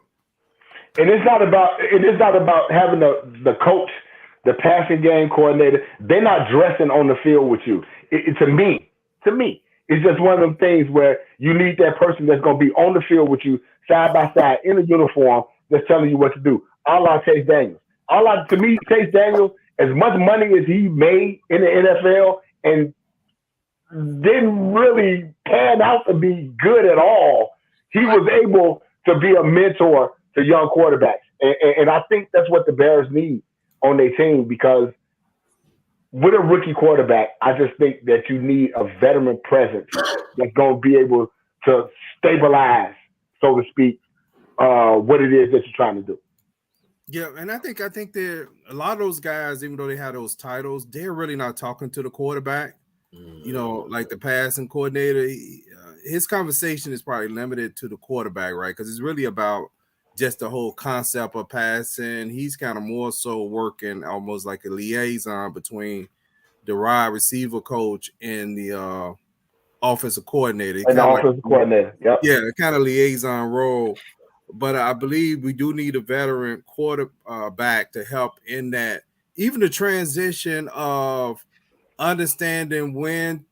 And it's not about having the coach, the passing game coordinator. They're not dressing on the field with you. To me, it's just one of them things where you need that person that's going to be on the field with you, side by side, in a uniform, that's telling you what to do. A la Chase Daniels. To me, Chase Daniels, as much money as he made in the NFL and didn't really pan out to be good at all, he was able to be a mentor to young quarterbacks. And I think that's what the Bears need on their team because with a rookie quarterback, I just think that you need a veteran presence that's going to be able to stabilize, so to speak, what it is that you're trying to do. Yeah, and I think that a lot of those guys, even though they have those titles, they're really not talking to the quarterback. You know, like the passing coordinator, his conversation is probably limited to the quarterback, right? Because it's really about just the whole concept of passing. He's kind of more so working almost like a liaison between the wide receiver coach and the offensive coordinator. And the offensive coordinator, yep. Yeah, kind of liaison role. But I believe we do need a veteran quarterback to help in that, even the transition of understanding when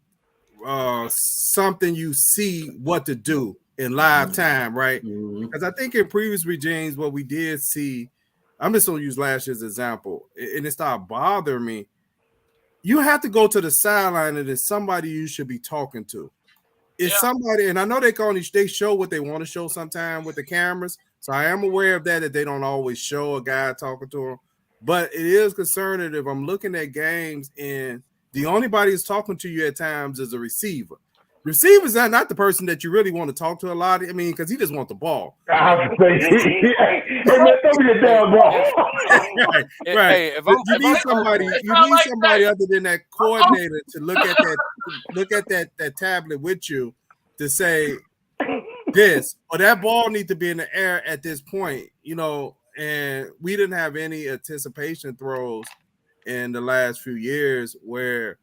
something you see what to do in live time, right? Because I think in previous regimes, what we did see, I'm just going to use last year's example, and it started bothering me. You have to go to the sideline, and it's somebody you should be talking to. It's somebody, and I know they show what they want to show sometimes with the cameras. So I am aware of that they don't always show a guy talking to him. But it is concerning if I'm looking at games and the only body who's talking to you at times is a receiver. Receivers are not the person that you really want to talk to a lot. I mean, because he just wants the ball. Hey, man, throw me the damn ball. Right. You need somebody other than that coordinator to look at that tablet with you to say this or that ball needs to be in the air at this point, you know. And we didn't have any anticipation throws in the last few years where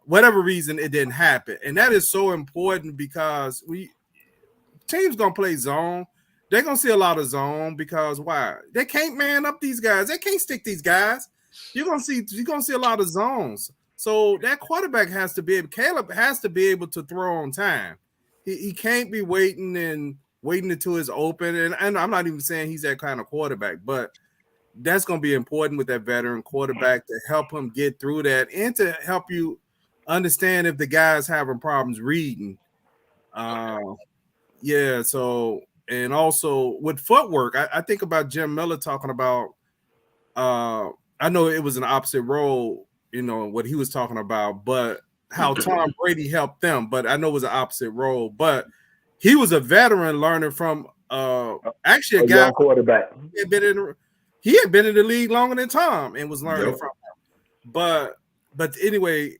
whatever reason it didn't happen. And that is so important because teams gonna play zone. They're gonna see a lot of zone because why? They can't man up these guys. They can't stick these guys. You're gonna see a lot of zones. So that quarterback has to be able, Caleb has to be able to throw on time. He can't be waiting until it's open. And I'm not even saying he's that kind of quarterback, but that's going to be important with that veteran quarterback to help him get through that and to help you understand if the guy's having problems reading. Yeah. So, and also with footwork, I think about Jim Miller talking about, I know it was an opposite role, you know, what he was talking about, but how Tom Brady helped them, but I know it was an opposite role, but he was a veteran learning from actually a guy quarterback. He had been in the league longer than Tom and was learning from him. But anyway,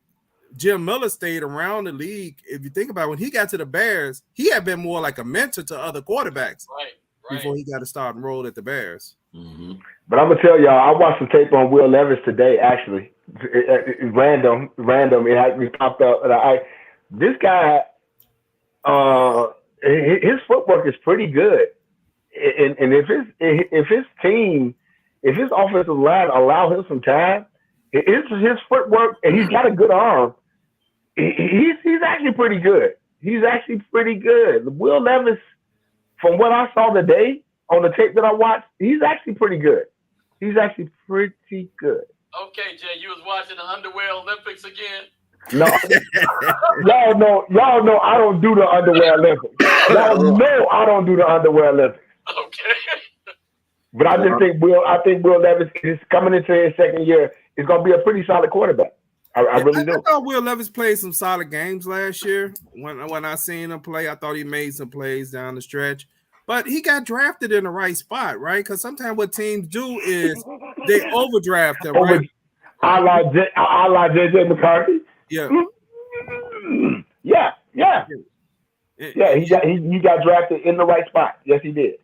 Jim Miller stayed around the league. If you think about it, when he got to the Bears, he had been more like a mentor to other quarterbacks before he got a starting role at the Bears. But I'm gonna tell y'all, I watched some tape on Will Levis today. Actually, random. It had me popped up. This guy, his footwork is pretty good, and if his offensive line allow him some time, his footwork, and he's got a good arm. He's actually pretty good. He's actually pretty good. Will Levis, from what I saw today on the tape that I watched, he's actually pretty good. He's actually pretty good. Okay, Jay, you was watching the Underwear Olympics again? No, y'all know I don't do the Underwear Olympics. Y'all know I don't do the Underwear Olympics. Okay. But I just think Will Levis is coming into his second year. Is going to be a pretty solid quarterback. I really do. I thought Will Levis played some solid games last year. When I seen him play, I thought he made some plays down the stretch. But he got drafted in the right spot, right? Because sometimes what teams do is they overdraft him, right? I like JJ McCarthy. Yeah. Yeah. He got drafted in the right spot. Yes, he did.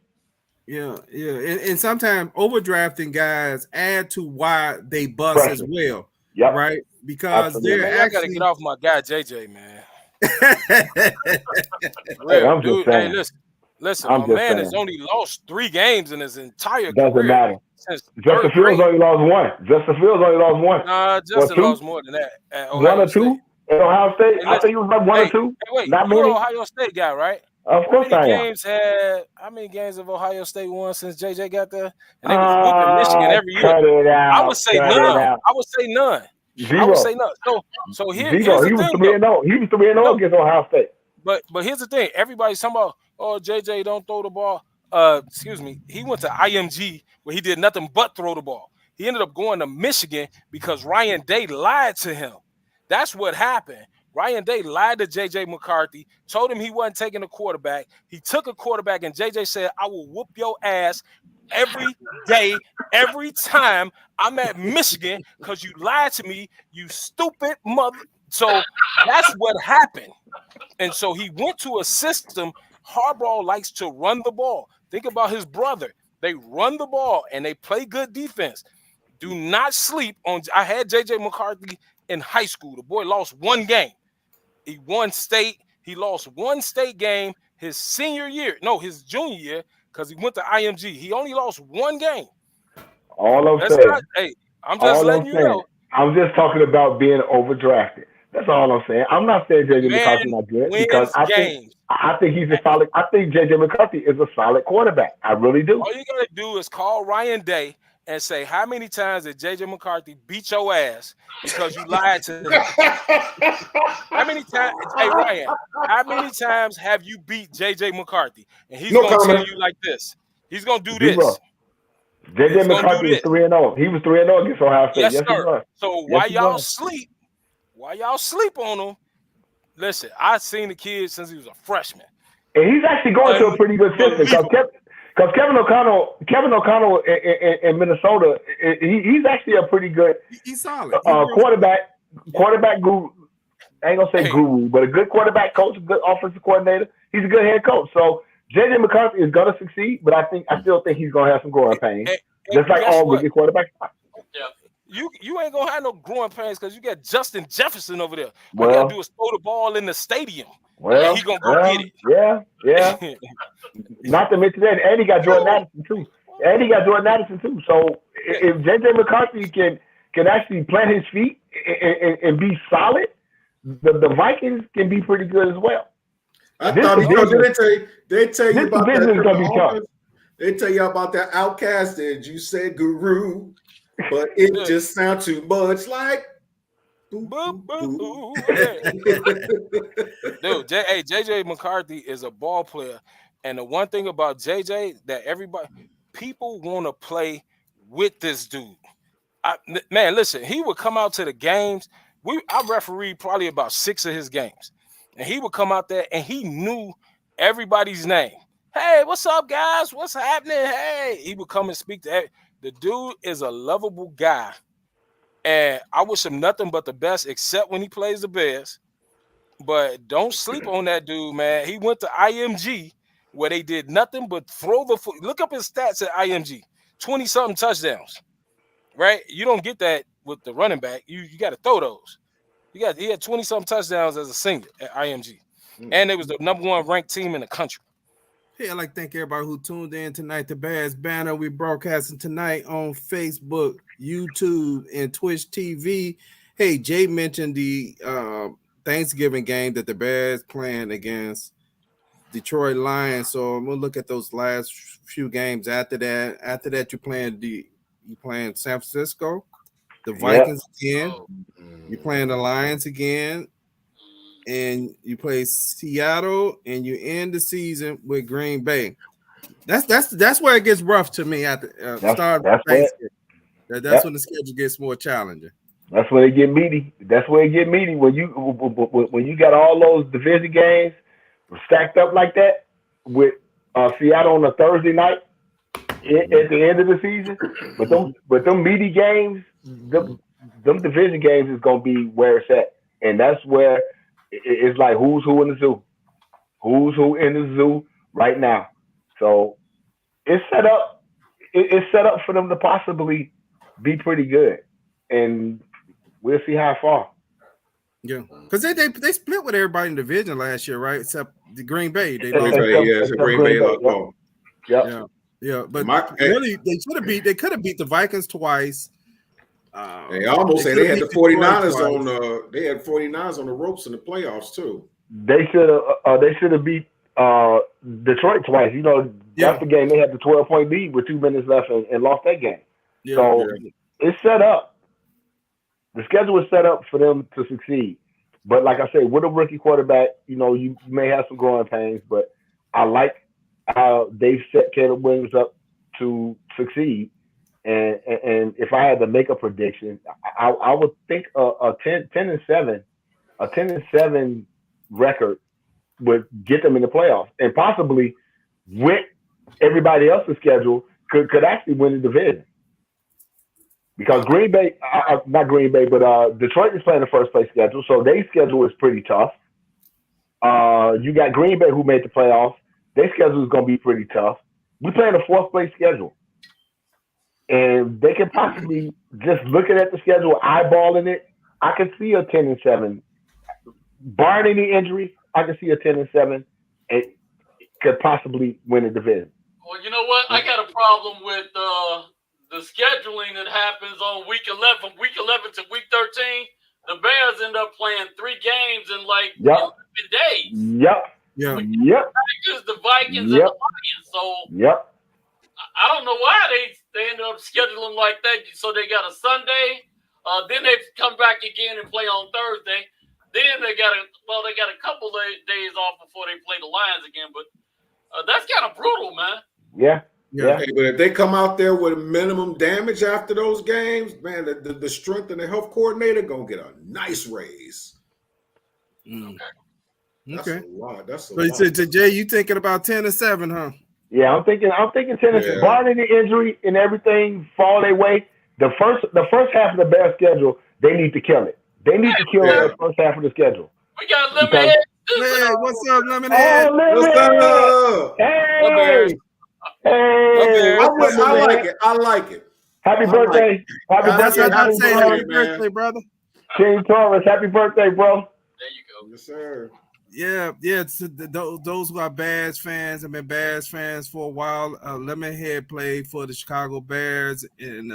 Yeah. And sometimes overdrafting guys add to why they bust as well. Yep. Right? Because they're I gotta get off my guy JJ, man. Hey, listen, my man has only lost 3 games in his entire career. Doesn't matter. Justin Fields only lost 1. Nah, Justin lost more than that. At 1 or 2 at Ohio State. I think he was like 1 or 2. Wait, not you're many. an Ohio State guy, right? Of course I am. How many games have Ohio State won since JJ got there? And they was whooping Michigan every year. I would say none. 0. I would say none. So here's 0. the He was thing, 3-0. He was 3-0 against Ohio State. But here's the thing. Everybody's talking about, JJ don't throw the ball. Excuse me. He went to IMG where he did nothing but throw the ball. He ended up going to Michigan because Ryan Day lied to him. That's what happened. Ryan Day lied to J.J. McCarthy, told him he wasn't taking a quarterback. He took a quarterback, and J.J. said, I will whoop your ass every day, every time I'm at Michigan because you lied to me, you stupid mother. So that's what happened. And so he went to a system. Harbaugh likes to run the ball. Think about his brother. They run the ball, and they play good defense. Do not sleep on – I had J.J. McCarthy in high school. The boy lost one game. He won state. He lost one state game his senior year. No, his junior year because he went to IMG. He only lost one game. All I'm saying. Hey, I'm just letting you know. I'm just talking about being overdrafted. That's all I'm saying. I'm not saying J.J. McCarthy's not good because I think he's a solid. I think J.J. McCarthy is a solid quarterback. I really do. All you gotta do is call Ryan Day and say, how many times did J.J. McCarthy beat your ass because you lied to him? How many times? Hey Ryan, how many times have you beat J.J. McCarthy? And he's gonna tell you like this. He's gonna do this. J.J. McCarthy is 3-0. He was 3-0 against Ohio State. Yes, sir. So why y'all sleep? Why y'all sleep on him? Listen, I've seen the kid since he was a freshman. And he's actually going to a pretty good system because Kevin O'Connell in Minnesota, he's actually a pretty good he's solid. quarterback guru. I ain't gonna say guru, but a good quarterback coach, a good offensive coordinator. He's a good head coach. So J.J. McCarthy is gonna succeed, but I still think he's gonna have some growing pains, just like all good quarterbacks. Yeah. You ain't gonna have no growing pains because you got Justin Jefferson over there. All you gotta do is throw the ball in the stadium. And he gonna go get it. Yeah. Not to mention that, and he got Jordan Addison too. So if J.J. McCarthy can actually plant his feet and be solid, the Vikings can be pretty good as well. I thought they tell you about that. They tell you about that outcast that you said guru. But it just sounds too much like Dude, JJ McCarthy is a ball player. And the one thing about JJ that people want to play with this dude. Man, listen, he would come out to the games. I refereed probably about 6 of his games. And he would come out there and he knew everybody's name. Hey, what's up, guys? What's happening? Hey, he would come and speak to everybody. The dude is a lovable guy, and I wish him nothing but the best, except when he plays the Bears. But don't sleep on that dude, man. He went to IMG, where they did nothing but throw the foot. Look up his stats at IMG, 20-something touchdowns, right? You don't get that with the running back. You got to throw those. He had 20-something touchdowns as a senior at IMG, and it was the #1 ranked team in the country. Hey, I'd like to thank everybody who tuned in tonight to Bears Banter. We're broadcasting tonight on Facebook, YouTube, and Twitch TV. Hey, Jay mentioned the Thanksgiving game that the Bears playing against Detroit Lions. So I'm gonna look at those last few games after that. After that, you're playing San Francisco, the Vikings again. You're playing the Lions again. And you play Seattle, and you end the season with Green Bay. That's where it gets rough to me at the start of Thanksgiving. That's when the schedule gets more challenging. That's where it get meaty. When you got all those division games stacked up like that with Seattle on a Thursday night at the end of the season. But them meaty games, them division games is gonna be where it's at, and that's where. It's like who's who in the zoo. Who's who in the zoo right now. So it's set up. It's set up for them to possibly be pretty good, and we'll see how far. Yeah, because they split with everybody in the division last year, right? Except the Green Bay. Green Bay. Yeah. But really, they could have beat the Vikings twice. They almost said they had the 49ers on they had 49ers on the ropes in the playoffs too. They should have beat Detroit twice. You know, that's the game they had the 12-point lead with 2 minutes left and lost that game. It's set up. The schedule is set up for them to succeed. But like I said, with a rookie quarterback, you know, you may have some growing pains, but I like how they've set Caleb Williams up to succeed. And if I had to make a prediction, I would think a 10-7 record would get them in the playoffs, and possibly with everybody else's schedule could actually win the division. Because Green Bay, not Green Bay, but Detroit is playing the first place schedule, so their schedule is pretty tough. You got Green Bay who made the playoffs. Their schedule is going to be pretty tough. We playing a fourth place schedule. And they can possibly, just looking at the schedule, eyeballing it, I can see a 10-7. Barring any injury, I can see a 10-7. It could possibly win the division. Well, you know what? I got a problem with the scheduling that happens on week 11, from week 11 to week 13. The Bears end up playing 3 games in like 11 days. Yep. The Vikings, and the Lions. So I don't know why they end up scheduling like that. So they got a Sunday, then they come back again and play on Thursday. Then they got a couple of days off before they play the Lions again. But that's kind of brutal, man. Yeah. Hey, but if they come out there with minimum damage after those games, man, the strength and the health coordinator gonna get a nice raise. That's a lot. That's a lot. So Jay, you thinking about 10-7, huh? Yeah, I'm thinking 10-7. Barring any injury and everything fall their way, the first half of the Bears schedule, they need to kill it. They need to kill that first half of the schedule. We got Lemonhead. Hey, what's up, Lemonhead? Oh, Lemonhead! Hey, I like it. Happy birthday! Happy birthday! Happy birthday, brother. King Taurus, happy birthday, bro. There you go. Yes, sir. Yeah. Those who are Bears fans have been Bears fans for a while. Lemonhead played for the Chicago Bears in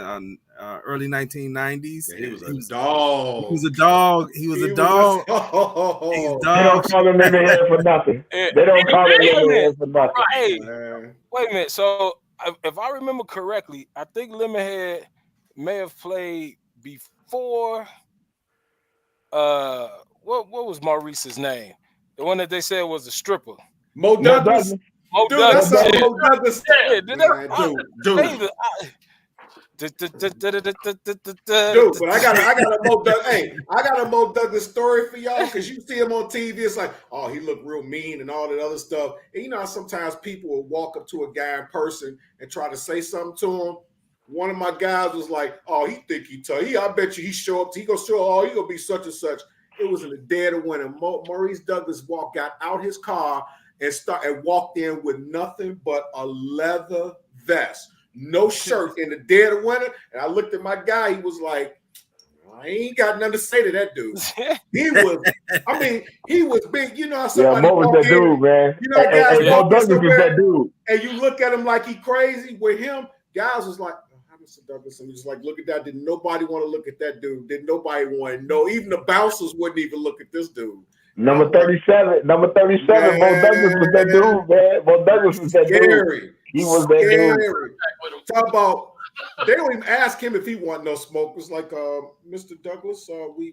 early 1990s. He was a dog. He was a dog. He's They don't call him Lemonhead for nothing. They don't call him Lemonhead for nothing. Hey, wait a minute. So if I remember correctly, I think Lemonhead may have played before. What was Maurice's name? The one that they said was a stripper. Mo Douglas. Mo Dude, Douglas. that's Mo Douglas. Yeah, Dude, but I got a Mo Douglas. Hey, I got a Mo Douglas story for y'all because you see him on TV. It's like, oh, he looked real mean and all that other stuff. And you know how sometimes people will walk up to a guy in person and try to say something to him. One of my guys was like, oh, he think he tough. I bet you he show up. He gonna show. Oh, he gonna be such and such. It was in the dead of winter. Maurice Douglas got out his car and walked in with nothing but a leather vest, no shirt in the dead of winter. And I looked at my guy. He was like, I ain't got nothing to say to that dude. He was big. You know how somebody Mo was that dude, man. You know, guys Mo Douglas was that dude. And you look at him like he crazy. With him, guys was like, Mr. Douglas, and just like, look at that. Did nobody want to look at that dude? Did nobody want to know? Even the bouncers wouldn't even look at this dude. Number 37, Mo Douglas was that dude, man. Mo Douglas was that dude. He was that dude. Talk about, they don't even ask him if he want no smoke. It's like, Mr. Douglas, we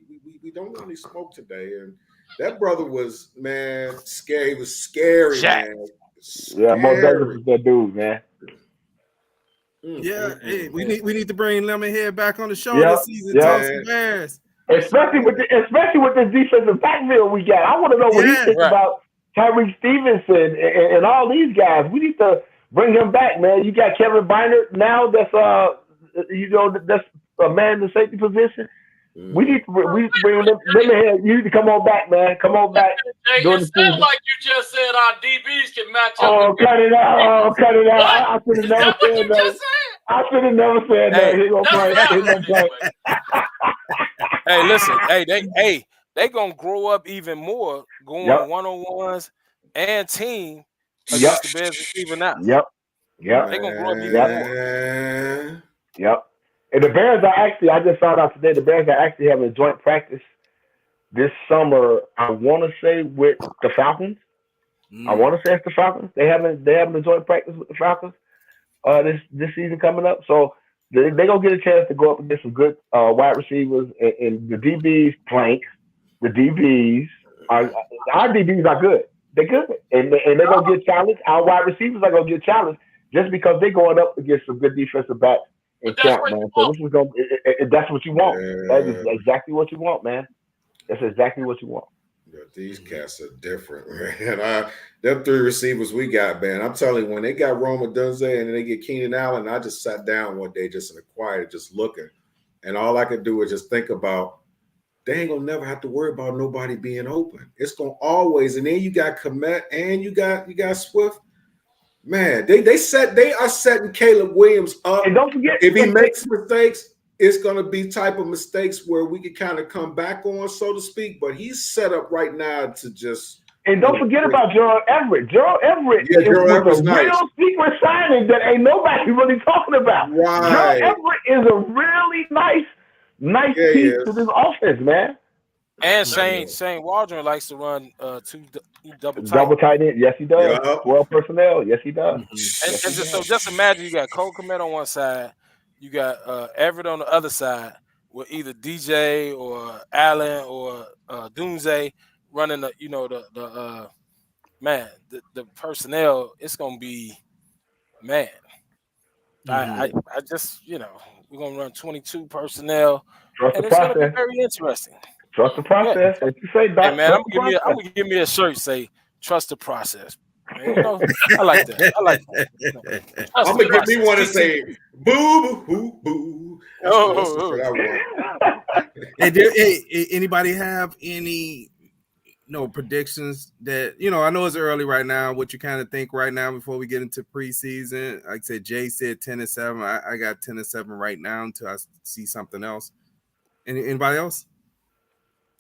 don't want any smoke today. And that brother was, man, scary. He was scary, man. Yeah, Mo Douglas was that dude, man. Yeah, hey, we need to bring Lemonhead back on the show this season. Talk some Bears, especially with this defensive backfield we got. I want to know what he thinks about Tyreek Stevenson and all these guys. We need to bring him back, man. You got Kevin Bynard now. That's that's a man in the safety position. We need to bring Lemonhead. You need to come on back, man. Come on back. It sounds like you just said our DBs can match up. Oh, cut it out. Cut it out. I should have never said that. I should have never said that. He gonna play. Hey, listen. They gonna grow up even more going one-on-ones and team against the Bears receiver now. Yep. They gonna grow up even more. Yep. And the Bears are actually, I just found out today, the Bears are actually having a joint practice this summer, I want to say, with the Falcons. I want to say it's the Falcons. They having a joint practice with the Falcons this season coming up. So they're going to get a chance to go up against some good wide receivers. And the DBs plank. The DBs our DBs are good. They're good. And they're going to get challenged. Our wide receivers are going to get challenged just because they're going up against some good defensive backs in camp, man. So this is gonna. That's what you want. That is exactly what you want, man. That's exactly what you want. Yeah, these cats are different, man. Them three receivers we got, man. I'm telling you, when they got Roma Dunze and then they get Keenan Allen, I just sat down one day just in the quiet, just looking. And all I could do was just think about, they ain't gonna never have to worry about nobody being open. It's gonna always, and then you got Komet and you got Swift. Man, they are setting Caleb Williams up. And don't forget, if he makes mistakes, it's going to be type of mistakes where we can kind of come back on, so to speak. But he's set up right now to just. And don't forget about Gerald Everett. Gerald Everett was a real secret signing that ain't nobody really talking about. Right. Gerald Everett is a really nice piece to this offense, man. And Shane Waldron likes to run two double tight end. Yes, he does. 12 personnel. Yes, he does. Mm-hmm. So just imagine you got Cole Kmet on one side, you got Everett on the other side, with either DJ or Allen or Dunze running the personnel. It's gonna be man. Mm-hmm. I just we're gonna run 22 personnel, and it's gonna be very interesting. Trust the process. What you say, Doc? Hey, man, I'm gonna give me a shirt say trust the process. Man, I like that. I'm gonna give me one to say boo boo boo. Anybody have any predictions that I know it's early right now, what you kind of think right now before we get into preseason? Like I said, Jay said 10-7. I got 10-7 right now until I see something else. Anybody else?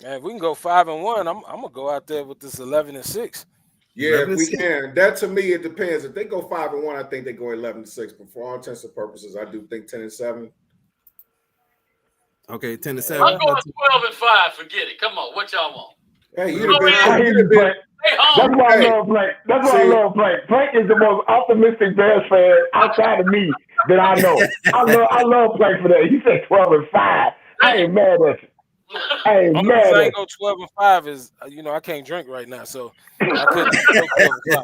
Man, if we can go 5-1, I'm gonna go out there with this 11-6. Yeah, if we can. That to me, it depends. If they go 5-1, I think they go 11-6. But for all intents and purposes, I do think 10-7. Okay, 10-7. I'm going 12-5. Forget it. Come on, what y'all want? Hey, that's why I love Frank. That's why I love Frank. Frank is the most optimistic Bears fan outside of me that I know. I love Frank for that. He said 12-5. I ain't mad at you. Hey, only reason I ain't go 12-5 is I can't drink right now, so I couldn't go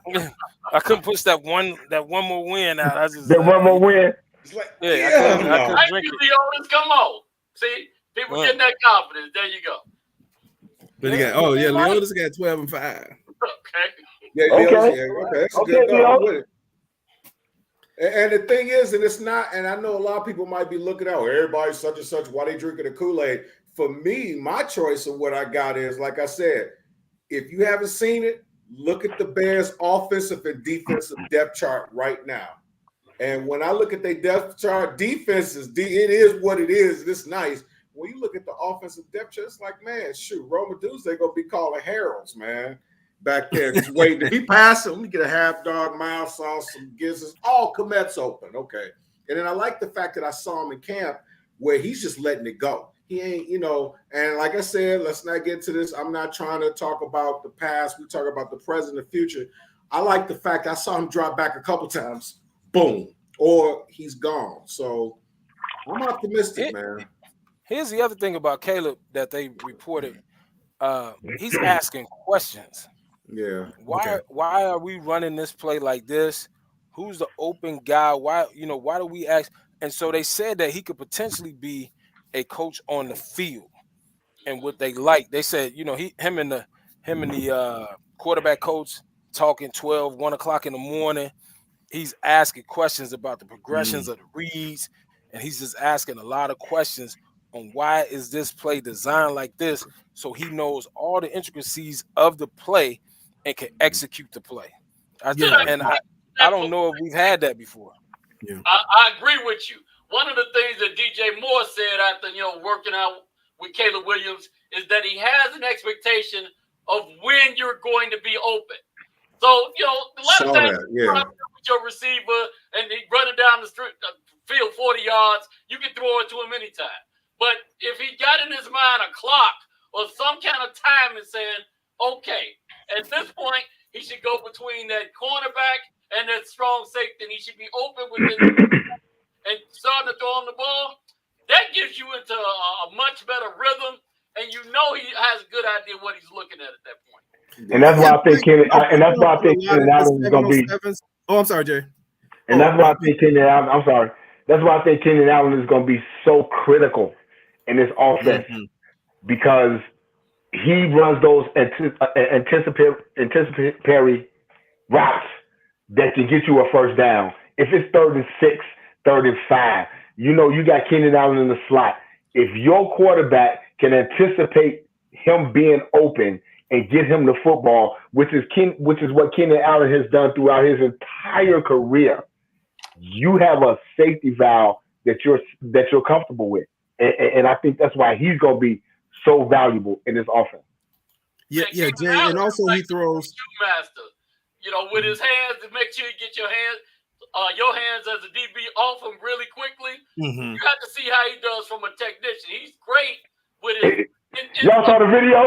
12-5. I couldn't push that one more win out. One more win. I couldn't drink it. Come on, see, people getting that confidence. There you go. But Leotis got 12-5. Okay. Yeah, okay. That's a good dog with it. And the thing is, and it's not, and I know a lot of people might be looking out, everybody's such and such, why they drinking the Kool-Aid? For me, my choice of what I got is, like I said, if you haven't seen it, look at the Bears' offensive and defensive depth chart right now. And when I look at their depth chart, defenses, it is what it is. It's nice. When you look at the offensive depth chart, it's like, man, shoot, Roma Dudes, they're going to be calling heralds, man. Back there, just waiting. If he passes, let me get a half dog, mild sauce, some gizzards. All Komet's open, okay. And then I like the fact that I saw him in camp where he's just letting it go. He ain't, and like I said, let's not get to this. I'm not trying to talk about the past. We talk about the present and the future. I like the fact I saw him drop back a couple times, boom, or he's gone. So I'm optimistic, man. Here's the other thing about Caleb that they reported. He's asking questions. Yeah. Why are we running this play like this? Who's the open guy? Why do we ask? And so they said that he could potentially be a coach on the field. And what they like, they said, him and the quarterback coach talking 1 o'clock in the morning. He's asking questions about the progressions of the reads, and he's just asking a lot of questions on why is this play designed like this, so he knows all the intricacies of the play and can execute the play. I don't know if we've had that before. Yeah. I agree with you. One of the things that DJ Moore said after working out with Caleb Williams is that he has an expectation of when you're going to be open. So a lot of times with your receiver and he running down the field 40 yards, you can throw it to him anytime. But if he got in his mind a clock or some kind of time and saying, okay, at this point, he should go between that cornerback and that strong safety, and he should be open within and starting to throw him the ball, that gives you into a much better rhythm, and he has a good idea what he's looking at that point. And that's why I think Keenan Allen is going to be. Oh, I'm sorry, Jay. And that's why I think Keenan Allen. I'm sorry. That's why I think Keenan Allen is going to be so critical in this offense because he runs those anticipatory routes that can get you a first down. If it's 3rd and 6, 3rd and 5, you know you got Keenan Allen in the slot. If your quarterback can anticipate him being open and get him the football, which is what Keenan Allen has done throughout his entire career, you have a safety valve that you're comfortable with, and I think that's why he's going to be so valuable in this offense. Yeah, Jay, and also he throws master, with his hands to make sure you get your hands as a DB off him really quickly. You have to see how he does from a technician. He's great with it. Y'all saw the video?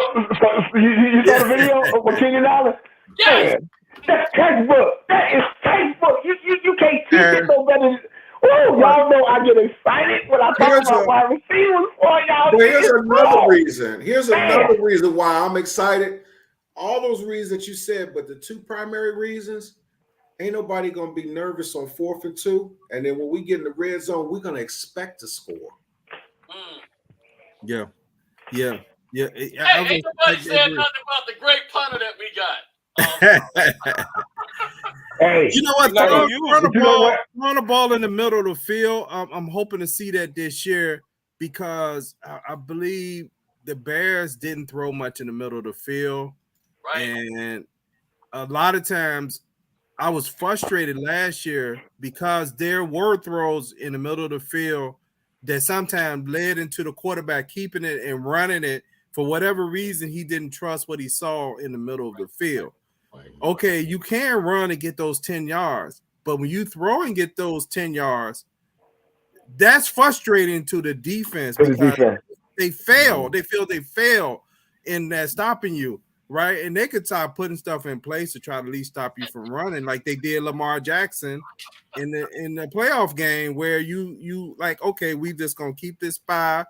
You saw the video of Keenan Allen? Yes. Man, that's textbook. That is textbook. You can't teach it no better. Oh, y'all know I get excited when I talk about wide receivers for y'all. Here's another reason. Here's another reason why I'm excited. All those reasons that you said, but the 2 primary reasons, ain't nobody going to be nervous on 4th and 2. And then when we get in the red zone, we're going to expect to score. Yeah. Ain't nobody said nothing about the great punter that we got. Hey, you know what? Throwing the ball in the middle of the field. I'm hoping to see that this year because I believe the Bears didn't throw much in the middle of the field, right? And a lot of times I was frustrated last year because there were throws in the middle of the field that sometimes led into the quarterback keeping it and running it. For whatever reason, he didn't trust what he saw in the middle of the field. Okay, you can run and get those 10 yards, but when you throw and get those 10 yards, that's frustrating to the defense because they fail. They feel they fail in that stopping you, right? And they could start putting stuff in place to try to at least stop you from running, like they did Lamar Jackson in the playoff game, where you like, okay, we just gonna keep this 5,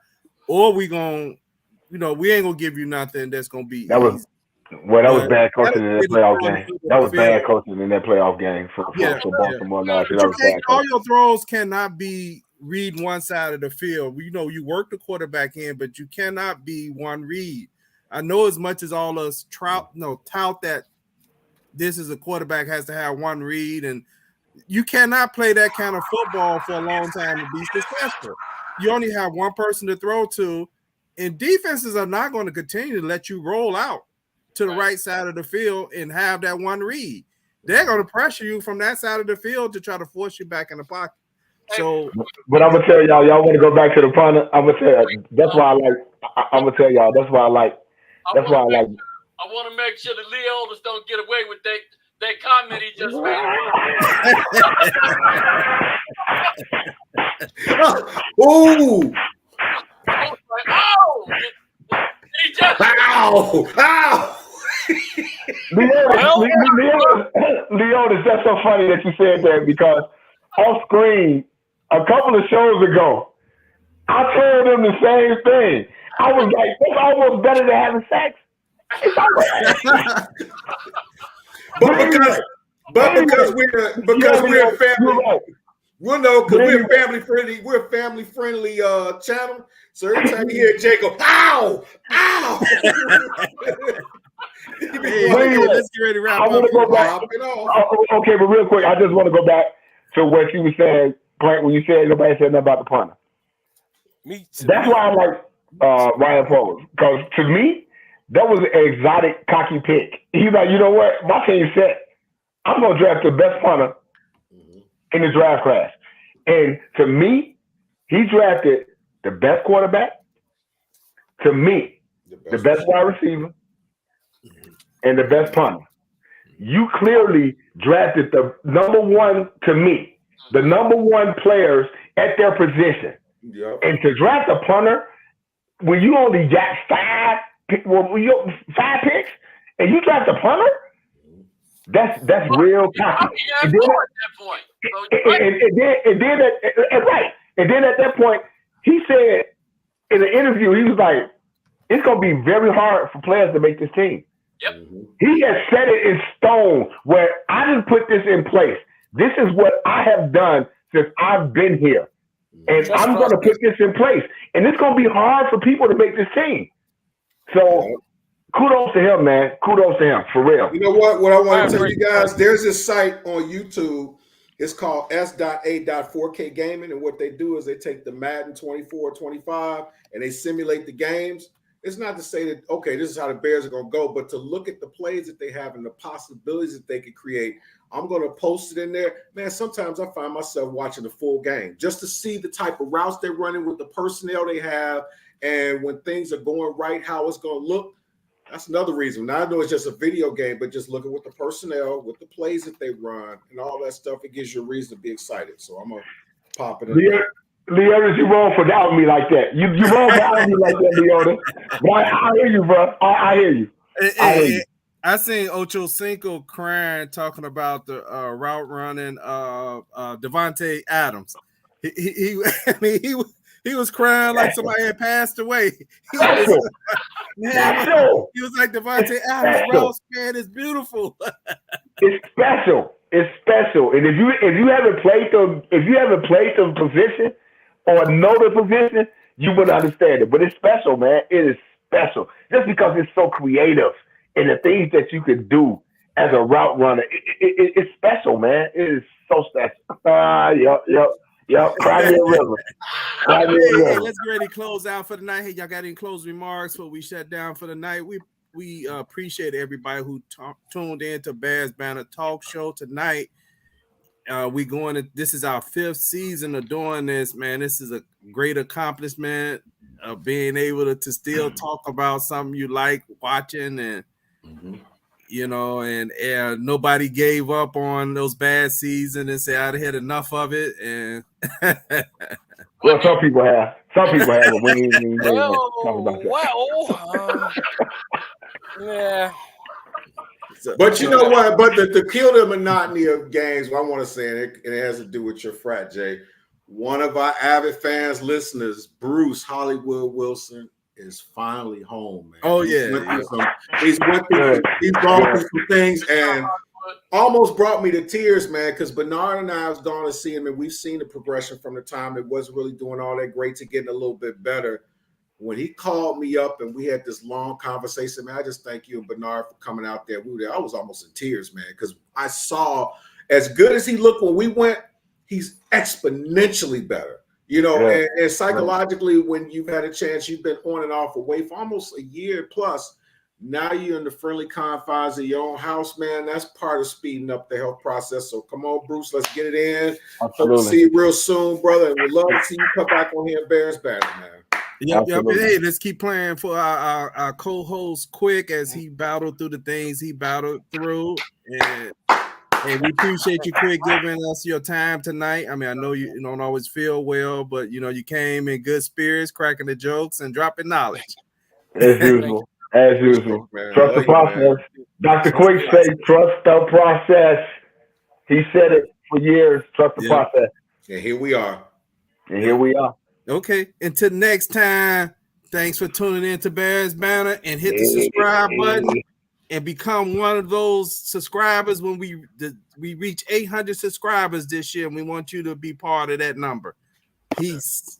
or we gonna, we ain't gonna give you nothing that's gonna be easy. Well, that was bad coaching in that playoff game. That was bad coaching in that playoff game for Baltimore. All your throws cannot be read one side of the field. You work the quarterback in, but you cannot be one read. I know as much as all us tout that this is a quarterback has to have one read, and you cannot play that kind of football for a long time to be successful. You only have one person to throw to, and defenses are not going to continue to let you roll out to the right side of the field and have that one read. They're going to pressure you from that side of the field to try to force you back in the pocket. So, but I'm gonna tell y'all want to go back to the punter. I'm gonna tell you that's why I like. I'm gonna tell y'all that's why I like. That's why I like. I want to make sure the Leolas don't get away with that comment he just made. Ooh! He just Ow! Leonis, that's so funny that you said that because off screen a couple of shows ago, I told him the same thing. I was like, it's almost better than having sex. because we're a family. Well, no, because we're family friendly. We're a family friendly channel. So every time you hear Jay go, ow, ow. Let's get ready to wrap up. I want to go back. Okay, but real quick, I just want to go back to what you were saying, Frank, when you said nobody said nothing about the punter. Me too. That's why I like Ryan Poles, because to me, that was an exotic, cocky pick. He's like, you know what? My team set. I'm going to draft the best punter in the draft class. And to me, he drafted the best quarterback, to me, the best wide receiver, and the best punter. You clearly drafted the number one, to me, the number one players at their position. Yep. And to draft a punter, when you only got 5 picks, and you draft a punter, that's real cocky. And then at that point, he said in the interview, he was like, it's going to be very hard for players to make this team. Yep. He has set it in stone where I didn't put this in place. This is what I have done since I've been here. And I'm going to put this in place. And it's going to be hard for people to make this team. So kudos to him, man. Kudos to him, for real. You know what? What I want to tell you guys, there's this site on YouTube. It's called S.A.4K Gaming. And what they do is they take the Madden 24, 25, and they simulate the games. It's not to say that, okay, this is how the Bears are going to go, but to look at the plays that they have and the possibilities that they could create. I'm going to post it in there. Man, sometimes I find myself watching the full game just to see the type of routes they're running with the personnel they have. And when things are going right, how it's going to look. That's another reason. Now I know it's just a video game, but just looking with the personnel, with the plays that they run and all that stuff, it gives you a reason to be excited. So I'm going to pop it in there. Leonis, you wrong for doubting me like that. You wrong for doubting me like that, Leonis. But I hear you, bro. I hear you. I hear you. I seen Ocho Cinco crying talking about the route running Devontae Adams. He was crying like somebody had passed away. He was like Devontae Adams routes, man, it's beautiful. It's special. It's special. And if you haven't played the position or know the position, you would understand it. But it's special, man. It is special. Just because it's so creative. And the things that you could do as a route runner, it's special, man. It is so special. Yep. Cry me a river. Hey, let's get ready to close out for the night. Hey, y'all got any closing remarks before we shut down for the night? We appreciate everybody who tuned in to Bears Banter Talk Show tonight. This is our 5th season of doing this, man. This is a great accomplishment of being able to still talk about something you like watching and you know, and nobody gave up on those bad seasons and said I'd had enough of it. And well, some people have. But we ain't talk about that. Yeah. But you know what? But to kill the monotony of games, what I want to say, and it has to do with your frat, Jay. One of our avid fans, listeners, Bruce Hollywood Wilson, is finally home, man. Oh, He's gone through some things and almost brought me to tears, man, because Bernard and I have gone to see him, and we've seen the progression from the time it wasn't really doing all that great to getting a little bit better. When he called me up and we had this long conversation, man, I just thank you and Bernard for coming out there. I was almost in tears, man, because I saw as good as he looked when we went, he's exponentially better. You know, and psychologically, when you've had a chance, you've been on and off away for almost a year plus. Now you're in the friendly confines of your own house, man. That's part of speeding up the health process. So come on, Bruce, let's get it in. Absolutely. Hope to see you real soon, brother. And we'd love to see you come back on here, Bears Banter, man. Yep. Hey, let's keep playing for our co-host Quick as he battled through the things he battled through. And we appreciate you, Quick, giving us your time tonight. I mean, I know you don't always feel well, but, you know, you came in good spirits, cracking the jokes and dropping knowledge. As usual. Trust the process. Dr. Quick said, trust the process. He said it for years. Trust the process. And here we are. Okay. Until next time, thanks for tuning in to Bears Banter and hit the subscribe button. And become one of those subscribers when we reach 800 subscribers this year. And we want you to be part of that number. Peace.